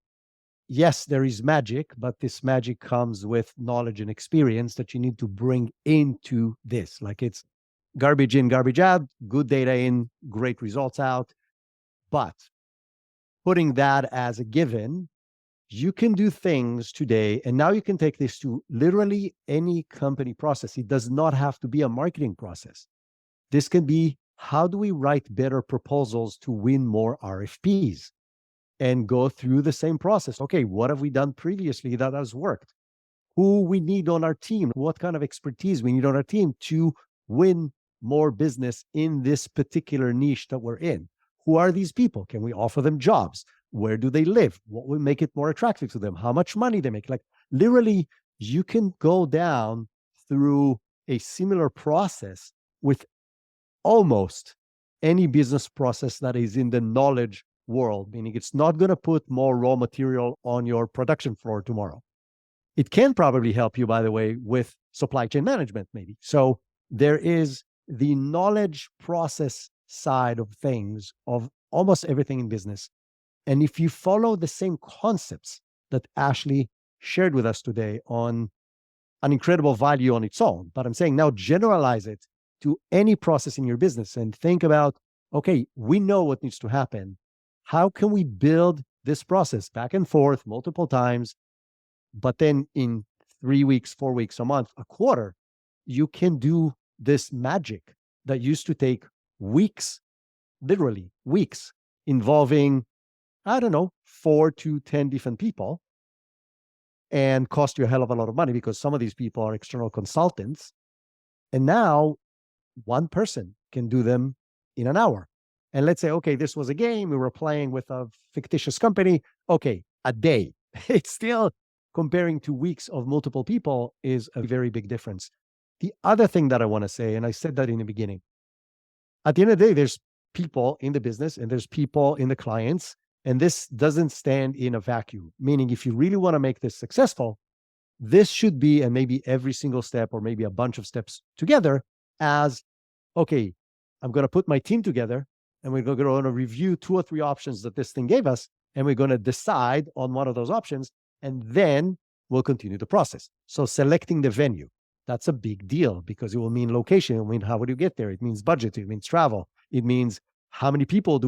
yes, there is magic, but this magic comes with knowledge and experience that you need to bring into this. Like, it's garbage in, garbage out, good data in, great results out. But putting that as a given, you can do things today, and now you can take this to literally any company process. It does not have to be a marketing process. This can be, how do we write better proposals to win more RFPs? And go through the same process. Okay, what have we done previously that has worked? Who we need on our team? What kind of expertise we need on our team to win more business in this particular niche that we're in? Who are these people? Can we offer them jobs? Where do they live? What will make it more attractive to them? How much money they make? Like, literally, you can go down through a similar process with almost any business process that is in the knowledge world, meaning it's not going to put more raw material on your production floor tomorrow. It can probably help you, by the way, with supply chain management, maybe. So there is the knowledge process side of things of almost everything in business. And if you follow the same concepts that Ashley shared with us today on an incredible value on its own, but I'm saying now generalize it to any process in your business and think about, okay, we know what needs to happen. How can we build this process back and forth multiple times? But then in 3 weeks, 4 weeks, a month, a quarter, you can do this magic that used to take weeks, literally weeks, involving, I don't know, 4 to 10 different people, and cost you a hell of a lot of money because some of these people are external consultants. And now one person can do them in an hour. And let's say, okay, this was a game. We were playing with a fictitious company. Okay, a day. It's still, comparing to weeks of multiple people, is a very big difference. The other thing that I want to say, and I said that in the beginning, at the end of the day, there's people in the business and there's people in the clients, and this doesn't stand in a vacuum. Meaning, if you really want to make this successful, this should be, and maybe every single step or maybe a bunch of steps together, as, okay, I'm going to put my team together and we're going to review 2 or 3 options that this thing gave us, and we're going to decide on one of those options, and then we'll continue the process. So selecting the venue, that's a big deal because it will mean location. It will mean how would you get there? It means budget. It means travel. It means how many people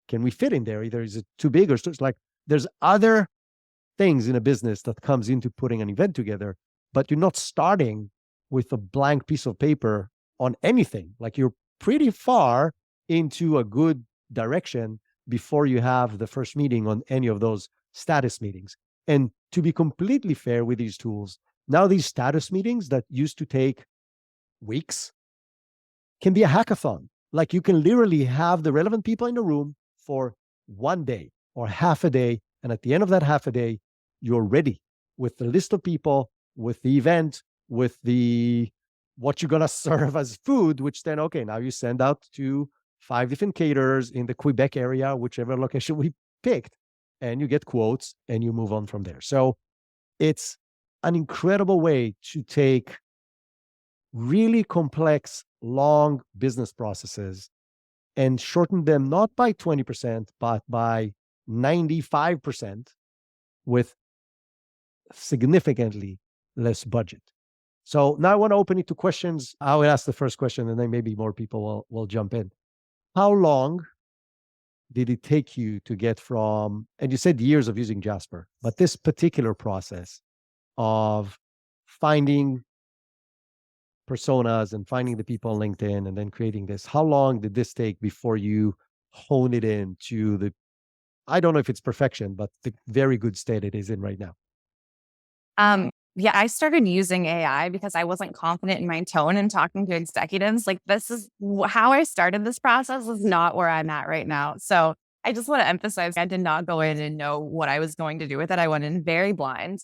can we fit in there? Either is it too big or it's like, there's other things in a business that comes into putting an event together, but you're not starting with a blank piece of paper on anything. Like, you're pretty far into a good direction before you have the first meeting on any of those status meetings. And to be completely fair with these tools, now these status meetings that used to take weeks can be a hackathon. Like, you can literally have the relevant people in the room for one day or half a day. And at the end of that half a day, you're ready with the list of people, with the event, with what you're going to serve as food, which then, okay, now you send out to 5 different caterers in the Quebec area, whichever location we picked, and you get quotes and you move on from there. So it's an incredible way to take really complex, long business processes and shorten them not by 20%, but by 95% with significantly less budget. So now I want to open it to questions. I will ask the first question and then maybe more people will jump in. How long did it take you to get from, and you said years of using Jasper, but this particular process of finding personas and finding the people on LinkedIn and then creating this, how long did this take before you hone it in to the, I don't know if it's perfection, but the very good state it is in right now? Yeah, I started using AI because I wasn't confident in my tone and talking to executives. Like, this is how I started this process is not where I'm at right now. So I just want to emphasize I did not go in and know what I was going to do with it. I went in very blind.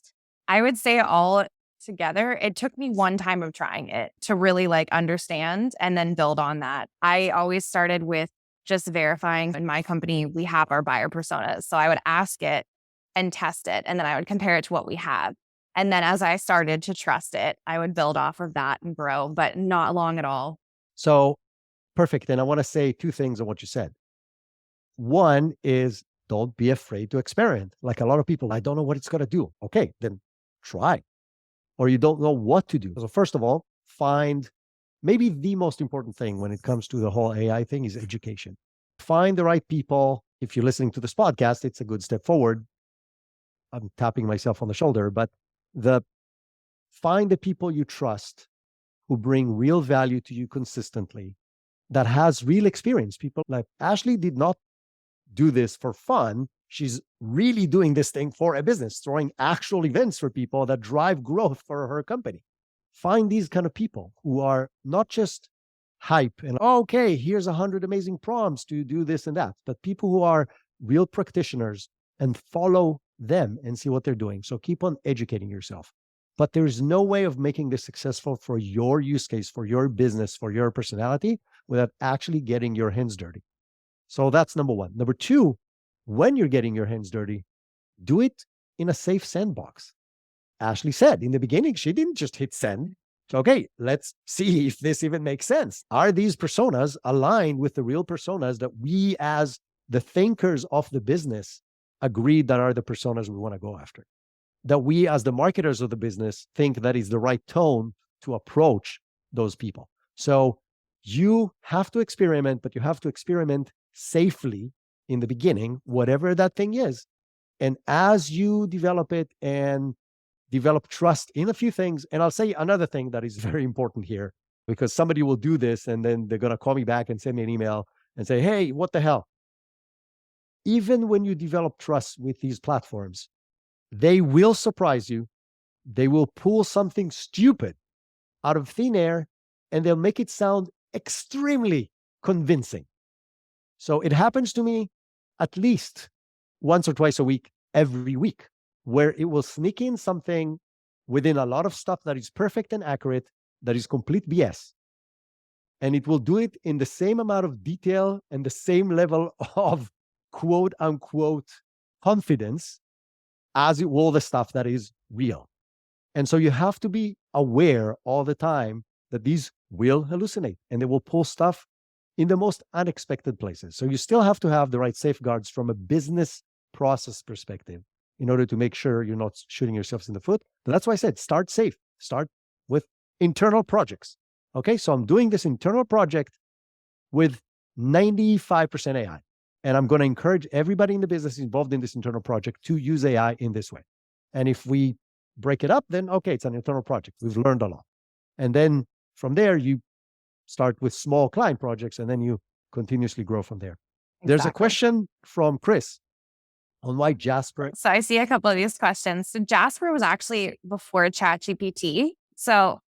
I would say all together, it took me one time of trying it to really like understand and then build on that. I always started with just verifying in my company, we have our buyer personas. So I would ask it and test it, and then I would compare it to what we have. And then as I started to trust it, I would build off of that and grow, but not long at all. So perfect. And I want to say two things on what you said. One is don't be afraid to experiment. Like a lot of people, I don't know what it's going to do. Okay, then try. Or you don't know what to do. So, first of all, find maybe the most important thing when it comes to the whole AI thing is education. Find the right people. If you're listening to this podcast, it's a good step forward. I'm tapping myself on the shoulder, but the find the people you trust who bring real value to you consistently that has real experience. People like Ashley did not do this for fun. She's really doing this thing for a business, throwing actual events for people that drive growth for her company. Find these kind of people who are not just hype and, oh, okay, here's 100 amazing prompts to do this and that, but people who are real practitioners and follow them and see what they're doing. So keep on educating yourself. But there's no way of making this successful for your use case, for your business, for your personality without actually getting your hands dirty. So that's number one. Number two, when you're getting your hands dirty, do it in a safe sandbox. Ashley said in the beginning, she didn't just hit send. So, okay, let's see if this even makes sense. Are these personas aligned with the real personas that we, as the thinkers of the business, agreed that are the personas we want to go after? That we, as the marketers of the business, think that is the right tone to approach those people. So, you have to experiment, but you have to experiment safely in the beginning, whatever that thing is. And as you develop it and develop trust in a few things, and I'll say another thing that is very important here, because somebody will do this and then they're going to call me back and send me an email and say, hey, what the hell? Even when you develop trust with these platforms, they will surprise you. They will pull something stupid out of thin air and they'll make it sound extremely convincing. So it happens to me at least once or twice a week, every week, where it will sneak in something within a lot of stuff that is perfect and accurate, that is complete BS. And it will do it in the same amount of detail and the same level of quote unquote confidence as it will the stuff that is real. And so you have to be aware all the time that these will hallucinate and they will pull stuff in the most unexpected places. So you still have to have the right safeguards from a business process perspective in order to make sure you're not shooting yourselves in the foot. But that's why I said start safe. Start with internal projects. Okay, so I'm doing this internal project with 95% AI. And I'm going to encourage everybody in the business involved in this internal project to use AI in this way. And if we break it up, then okay, it's an internal project. We've learned a lot. And then from there, you start with small client projects and then you continuously grow from there. There's a question from Chris on why Jasper. So I see a couple of these questions. So Jasper was actually before ChatGPT. So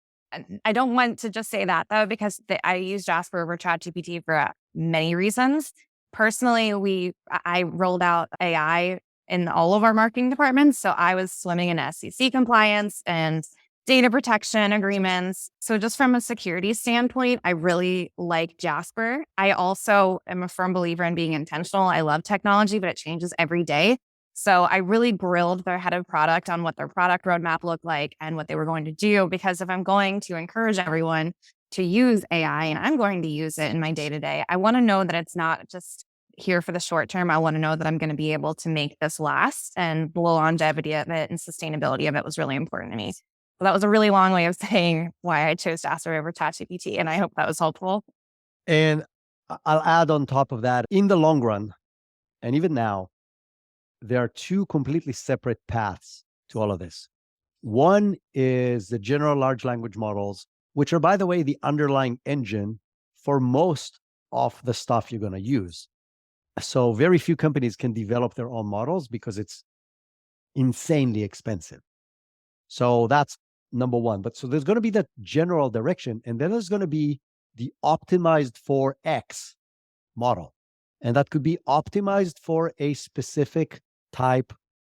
I don't want to just say that though, because I use Jasper over ChatGPT for many reasons. Personally, I rolled out AI in all of our marketing departments. So I was swimming in SEC compliance and data protection agreements. So just from a security standpoint, I really like Jasper. I also am a firm believer in being intentional. I love technology, but it changes every day. So I really grilled their head of product on what their product roadmap looked like and what they were going to do. Because if I'm going to encourage everyone to use AI and I'm going to use it in my day to day, I want to know that it's not just here for the short term. I want to know that I'm going to be able to make this last, and the longevity of it and sustainability of it was really important to me. So that was a really long way of saying why I chose Jasper over ChatGPT, and I hope that was helpful. And I'll add on top of that, in the long run, and even now, there are two completely separate paths to all of this. One is the general large language models, which are, by the way, the underlying engine for most of the stuff you're going to use. So very few companies can develop their own models because it's insanely expensive. So that's number one. But so there's going to be that general direction, and then there's going to be the optimized for X model. And that could be optimized for a specific type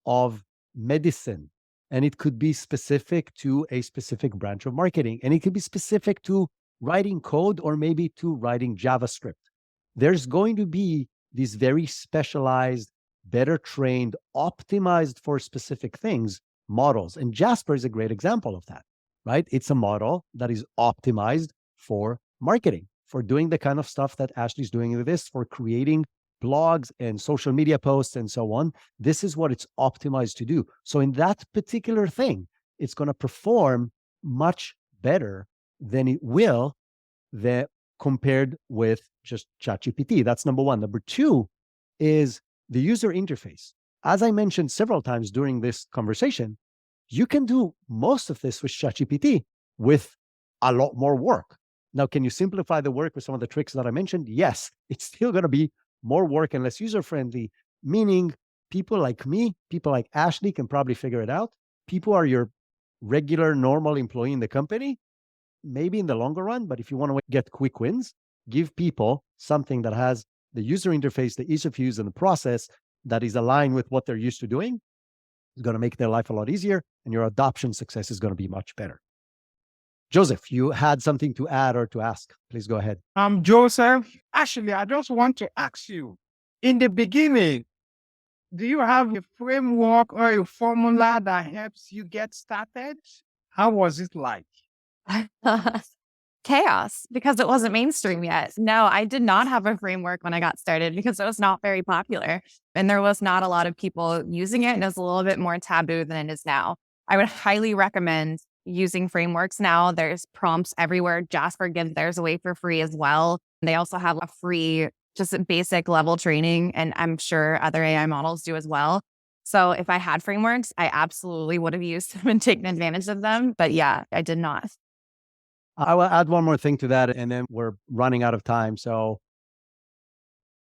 of medicine. And it could be specific to a specific branch of marketing. And it could be specific to writing code or maybe to writing JavaScript. There's going to be these very specialized, better trained, optimized for specific things models. And Jasper is a great example of that, right? It's a model that is optimized for marketing, for doing the kind of stuff that Ashley's doing with this, for creating blogs and social media posts and so on. This is what it's optimized to do. So in that particular thing, it's going to perform much better than it will compared with just ChatGPT. That's number one. Number two is the user interface. As I mentioned several times during this conversation, you can do most of this with ChatGPT with a lot more work. Now, can you simplify the work with some of the tricks that I mentioned? Yes, it's still going to be more work and less user-friendly, meaning people like me, people like Ashley can probably figure it out. People are your regular, normal employee in the company, maybe in the longer run, but if you want to get quick wins, give people something that has the user interface, the ease of use, and the process that is aligned with what they're used to doing. It's going to make their life a lot easier, and your adoption success is going to be much better. Joseph, you had something to add or to ask. Please go ahead. Joseph, actually, I just want to ask you, in the beginning, do you have a framework or a formula that helps you get started? How was it like? Chaos, because it wasn't mainstream yet. No, I did not have a framework when I got started because it was not very popular and there was not a lot of people using it, and it was a little bit more taboo than it is now. I would highly recommend using frameworks now. There's prompts everywhere. Jasper gives theirs away for free as well. They also have a free, just a basic level training, and I'm sure other AI models do as well. So if I had frameworks, I absolutely would have used them and taken advantage of them. But yeah, I did not. I will add one more thing to that, and then we're running out of time. So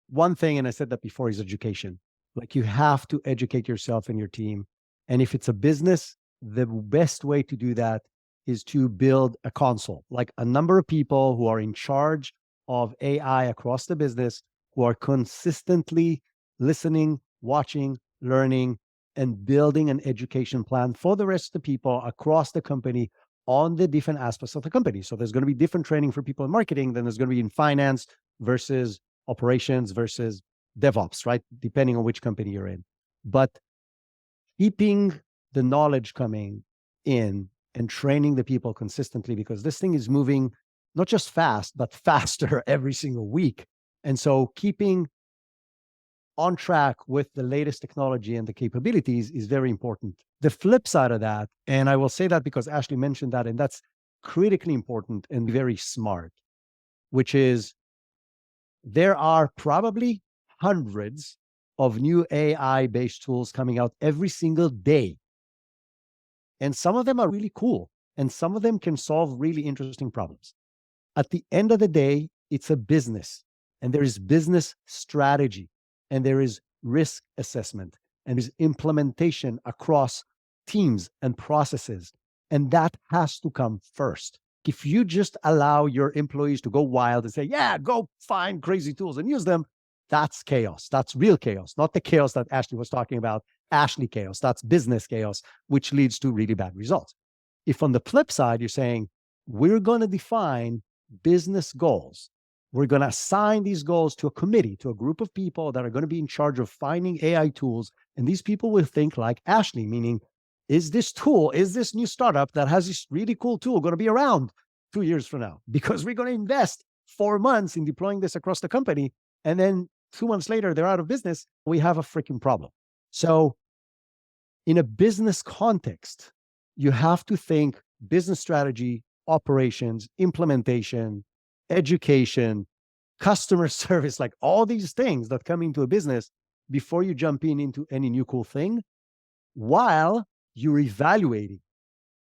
one thing, and I said that before, is education. Like, you have to educate yourself and your team. And if it's a business, the best way to do that is to build a console, like a number of people who are in charge of AI across the business, who are consistently listening, watching, learning, and building an education plan for the rest of the people across the company on the different aspects of the company. So there's going to be different training for people in marketing than there's going to be in finance versus operations versus DevOps, right? Depending on which company you're in. But keeping the knowledge coming in and training the people consistently, because this thing is moving not just fast, but faster every single week. And so keeping on track with the latest technology and the capabilities is very important. The flip side of that, and I will say that because Ashley mentioned that, and that's critically important and very smart, which is there are probably hundreds of new AI-based tools coming out every single day. And some of them are really cool, and some of them can solve really interesting problems. At the end of the day, it's a business, and there is business strategy, and there is risk assessment, and there's implementation across teams and processes. And that has to come first. If you just allow your employees to go wild and say, yeah, go find crazy tools and use them, that's chaos. That's real chaos, not the chaos that Ashley was talking about, Ashley chaos. That's business chaos, which leads to really bad results. If on the flip side, you're saying, we're going to define business goals. We're going to assign these goals to a committee, to a group of people that are going to be in charge of finding AI tools. And these people will think like Ashley, meaning, is this tool, is this new startup that has this really cool tool going to be around 2 years from now, because we're going to invest 4 months in deploying this across the company. And then 2 months later, they're out of business. We have a freaking problem. So in a business context, you have to think business strategy, operations, implementation, education, customer service, like all these things that come into a business before you jump into any new cool thing, while you're evaluating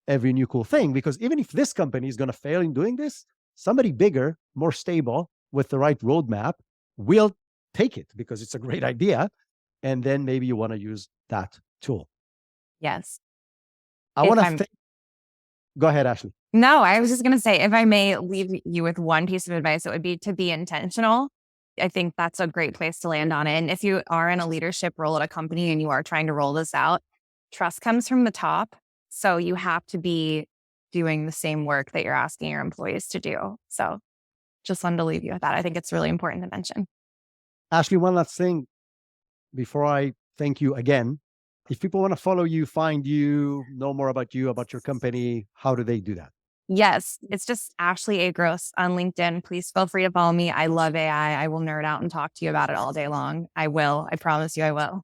every new cool thing. Because even if this company is going to fail in doing this, somebody bigger, more stable, with the right roadmap will take it because it's a great idea. And then maybe you want to use that tool. Yes. I want to go ahead, Ashley. No, I was just going to say, if I may leave you with one piece of advice, it would be to be intentional. I think that's a great place to land on it. And if you are in a leadership role at a company and you are trying to roll this out, trust comes from the top. So you have to be doing the same work that you're asking your employees to do. So just wanted to leave you with that. I think it's really important to mention. Ashley, one last thing before I thank you again. If people want to follow you, find you, know more about you, about your company, how do they do that? Yes, it's just Ashley A. Gross on LinkedIn. Please feel free to follow me. I love AI. I will nerd out and talk to you about it all day long. I will. I promise you I will.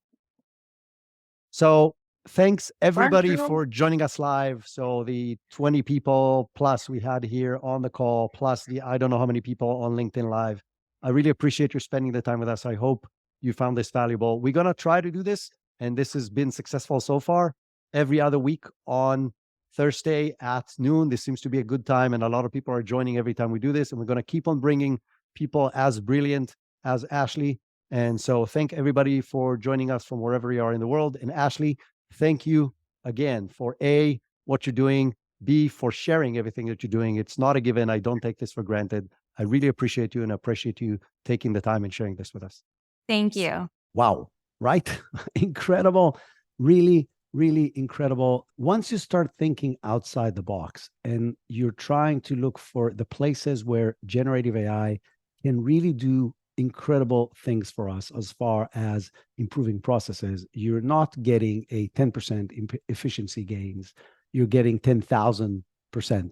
So thanks everybody for joining us live. So the 20 people plus we had here on the call, plus the I don't know how many people on LinkedIn Live. I really appreciate you spending the time with us. I hope you found this valuable. We're going to try to do this, and this has been successful so far, every other week on Thursday at noon. This seems to be a good time, and a lot of people are joining every time we do this. And we're going to keep on bringing people as brilliant as Ashley. And so thank everybody for joining us from wherever you are in the world. And Ashley, thank you again for A, what you're doing, B, for sharing everything that you're doing. It's not a given. I don't take this for granted. I really appreciate you and appreciate you taking the time and sharing this with us. Thank you. Wow. Right? Incredible. Really, really incredible. Once you start thinking outside the box and you're trying to look for the places where generative AI can really do incredible things for us as far as improving processes, you're not getting a 10% efficiency gains. You're getting 10,000%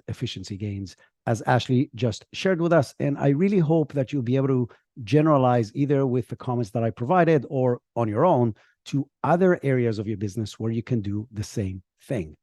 efficiency gains, as Ashley just shared with us. And I really hope that you'll be able to generalize either with the comments that I provided or on your own to other areas of your business where you can do the same thing.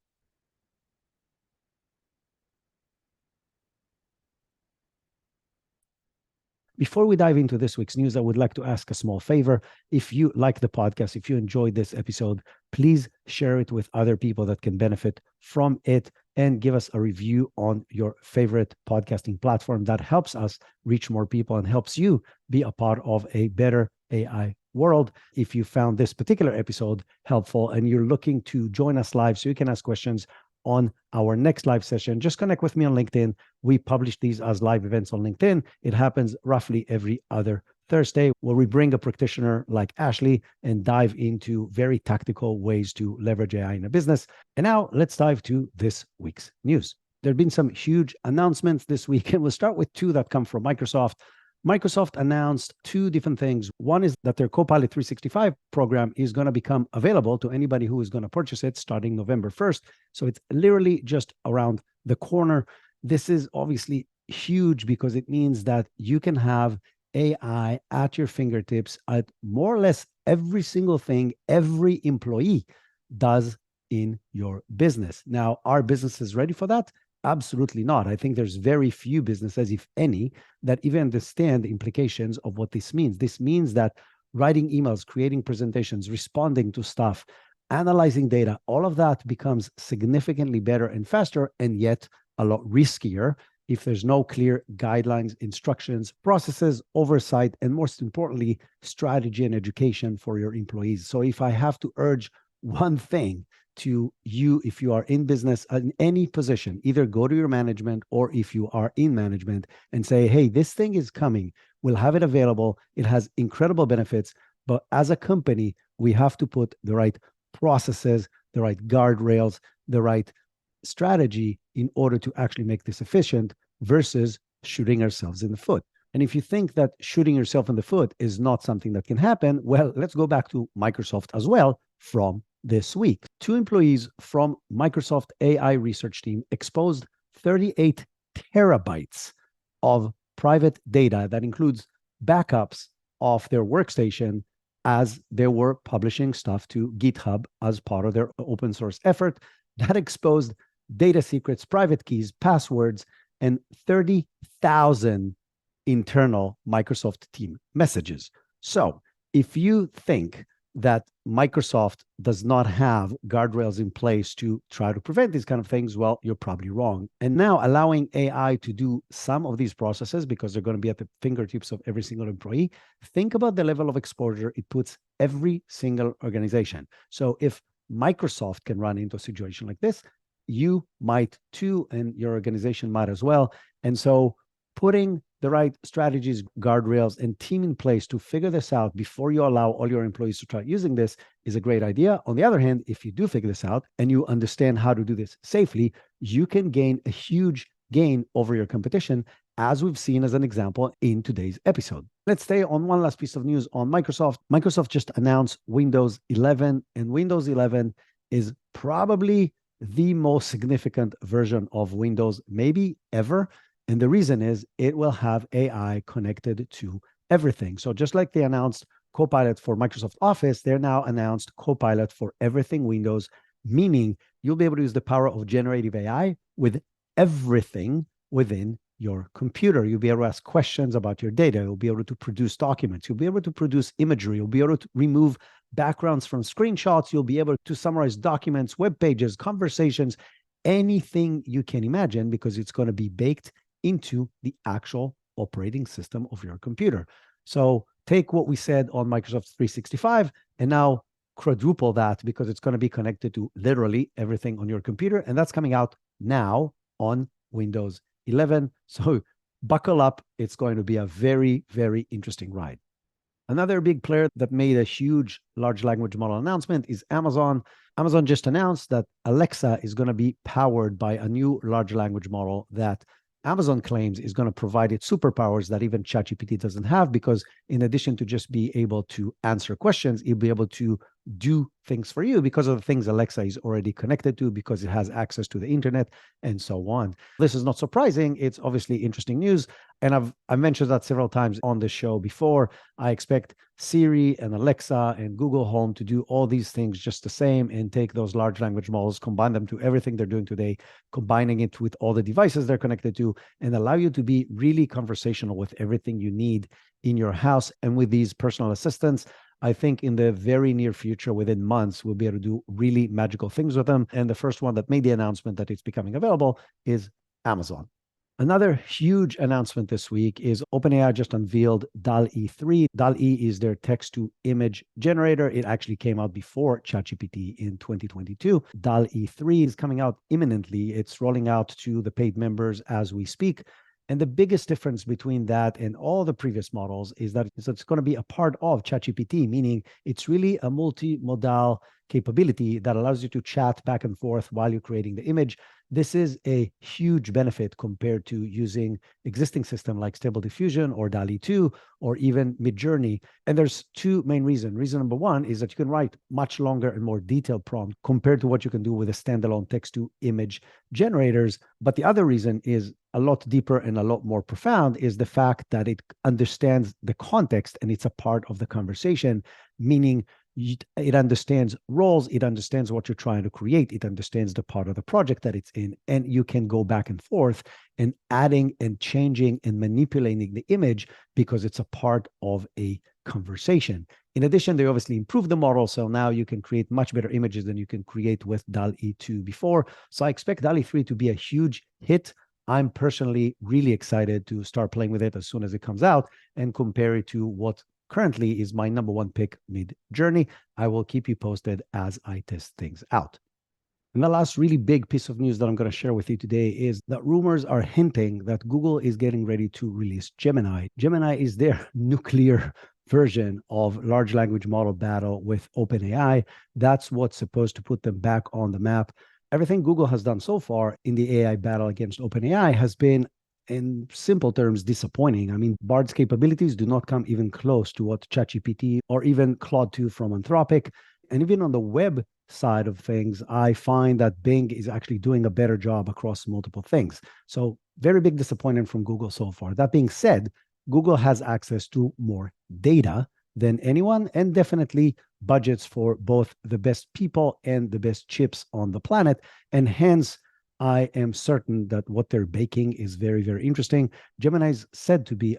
Before we dive into this week's news, I would like to ask a small favor. If you like the podcast, if you enjoyed this episode, please share it with other people that can benefit from it and give us a review on your favorite podcasting platform. That helps us reach more people and helps you be a part of a better AI world. If you found this particular episode helpful and you're looking to join us live so you can ask questions on our next live session, just connect with me on LinkedIn. We publish these as live events on LinkedIn. It happens roughly every other Thursday, where we bring a practitioner like Ashley and dive into very tactical ways to leverage AI in a business. And now let's dive to this week's news. There have been some huge announcements this week, and we'll start with two that come from Microsoft. Microsoft announced two different things. One is that their Copilot 365 program is going to become available to anybody who is going to purchase it starting November 1st. So it's literally just around the corner. This is obviously huge because it means that you can have AI at your fingertips at more or less every single thing every employee does in your business. Now, are businesses ready for that? Absolutely not. I think there's very few businesses, if any, that even understand the implications of what this means. This means that writing emails, creating presentations, responding to stuff, analyzing data, all of that becomes significantly better and faster, and yet a lot riskier if there's no clear guidelines, instructions, processes, oversight, and most importantly, strategy and education for your employees. So if I have to urge one thing to you, if you are in business in any position, either go to your management or if you are in management and say, hey, this thing is coming. We'll have it available. It has incredible benefits. But as a company, we have to put the right processes, the right guardrails, the right strategy in order to actually make this efficient versus shooting ourselves in the foot. And if you think that shooting yourself in the foot is not something that can happen, well, let's go back to Microsoft as well from this week. Two employees from Microsoft AI research team exposed 38 terabytes of private data that includes backups of their workstation as they were publishing stuff to GitHub as part of their open source effort. That exposed data secrets, private keys, passwords, and 30,000 internal Microsoft team messages. So if you think that Microsoft does not have guardrails in place to try to prevent these kind of things, well, you're probably wrong. And now allowing AI to do some of these processes because they're going to be at the fingertips of every single employee, think about the level of exposure it puts every single organization. So if Microsoft can run into a situation like this, you might too, and your organization might as well. And so putting the right strategies, guardrails, and team in place to figure this out before you allow all your employees to try using this is a great idea. On the other hand, if you do figure this out and you understand how to do this safely, you can gain a huge gain over your competition, as we've seen as an example in today's episode. Let's stay on one last piece of news on Microsoft. Microsoft just announced Windows 11, and Windows 11 is probably the most significant version of Windows maybe ever. And the reason is it will have AI connected to everything. So just like they announced Copilot for Microsoft Office, they're now announced Copilot for everything Windows, meaning you'll be able to use the power of generative AI with everything within your computer. You'll be able to ask questions about your data. You'll be able to produce documents. You'll be able to produce imagery. You'll be able to remove backgrounds from screenshots. You'll be able to summarize documents, web pages, conversations, anything you can imagine, because it's going to be baked into the actual operating system of your computer. So take what we said on Microsoft 365 and now quadruple that, because it's going to be connected to literally everything on your computer. And that's coming out now on Windows 11. So buckle up. It's going to be a very, very interesting ride. Another big player that made a huge large language model announcement is Amazon. Amazon just announced that Alexa is going to be powered by a new large language model that Amazon claims is going to provide it superpowers that even ChatGPT doesn't have, because in addition to just be able to answer questions, it'll be able to do things for you because of the things Alexa is already connected to, because it has access to the internet and so on. This is not surprising. It's obviously interesting news. And I've mentioned that several times on the show before. I expect Siri and Alexa and Google Home to do all these things just the same and take those large language models, combine them to everything they're doing today, combining it with all the devices they're connected to, and allow you to be really conversational with everything you need in your house. And with these personal assistants, I think in the very near future, within months, we'll be able to do really magical things with them. And the first one that made the announcement that it's becoming available is Amazon. Another huge announcement this week is OpenAI just unveiled DALL-E 3. DALL-E is their text-to-image generator. It actually came out before ChatGPT in 2022. DALL-E 3 is coming out imminently. It's rolling out to the paid members as we speak. And the biggest difference between that and all the previous models is that it's going to be a part of ChatGPT, meaning it's really a multimodal capability that allows you to chat back and forth while you're creating the image. This is a huge benefit compared to using existing systems like Stable Diffusion or DALL-E 2 or even Midjourney. And there's two main reasons. Reason number one is that you can write much longer and more detailed prompt compared to what you can do with a standalone text-to-image generators. But the other reason is a lot deeper and a lot more profound, is the fact that it understands the context and it's a part of the conversation, meaning it understands roles, it understands what you're trying to create, it understands the part of the project that it's in, and you can go back and forth and adding and changing and manipulating the image because it's a part of a conversation. In addition, they obviously improved the model, so now you can create much better images than you can create with DALL-E 2 before. So I expect DALL-E 3 to be a huge hit. I'm personally really excited to start playing with it as soon as it comes out and compare it to what currently is my number one pick, Midjourney. I will keep you posted as I test things out. And the last really big piece of news that I'm going to share with you today is that rumors are hinting that Google is getting ready to release Gemini. Gemini is their nuclear version of large language model battle with OpenAI. That's what's supposed to put them back on the map. Everything Google has done so far in the AI battle against OpenAI has been, in simple terms, disappointing. I mean, Bard's capabilities do not come even close to what ChatGPT or even Claude 2 from Anthropic. And even on the web side of things, I find that Bing is actually doing a better job across multiple things. So very big disappointment from Google so far. That being said, Google has access to more data than anyone, and definitely budgets for both the best people and the best chips on the planet. And hence, I am certain that what they're baking is very, very interesting. Gemini is said to be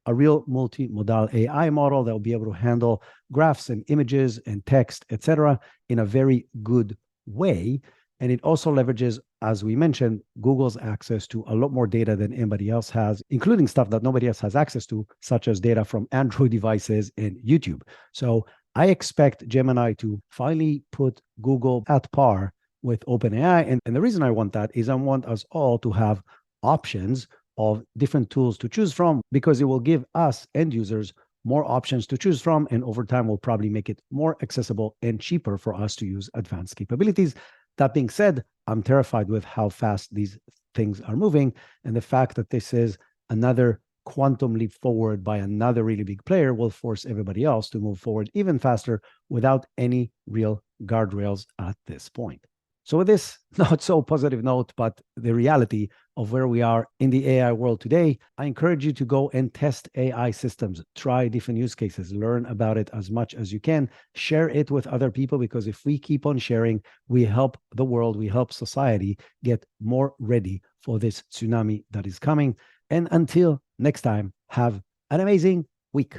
a real multimodal AI model that will be able to handle graphs and images and text, etc., in a very good way. And it also leverages, as we mentioned, Google's access to a lot more data than anybody else has, including stuff that nobody else has access to, such as data from Android devices and YouTube. So I expect Gemini to finally put Google at par with OpenAI. And the reason I want that is I want us all to have options of different tools to choose from, because it will give us end users more options to choose from. And over time, will probably make it more accessible and cheaper for us to use advanced capabilities. That being said, I'm terrified with how fast these things are moving. And the fact that this is another quantum leap forward by another really big player will force everybody else to move forward even faster without any real guardrails at this point. So with this not so positive note, but the reality of where we are in the AI world today, I encourage you to go and test AI systems, try different use cases, learn about it as much as you can, share it with other people, because if we keep on sharing, we help the world, we help society get more ready for this tsunami that is coming. And until next time, have an amazing week.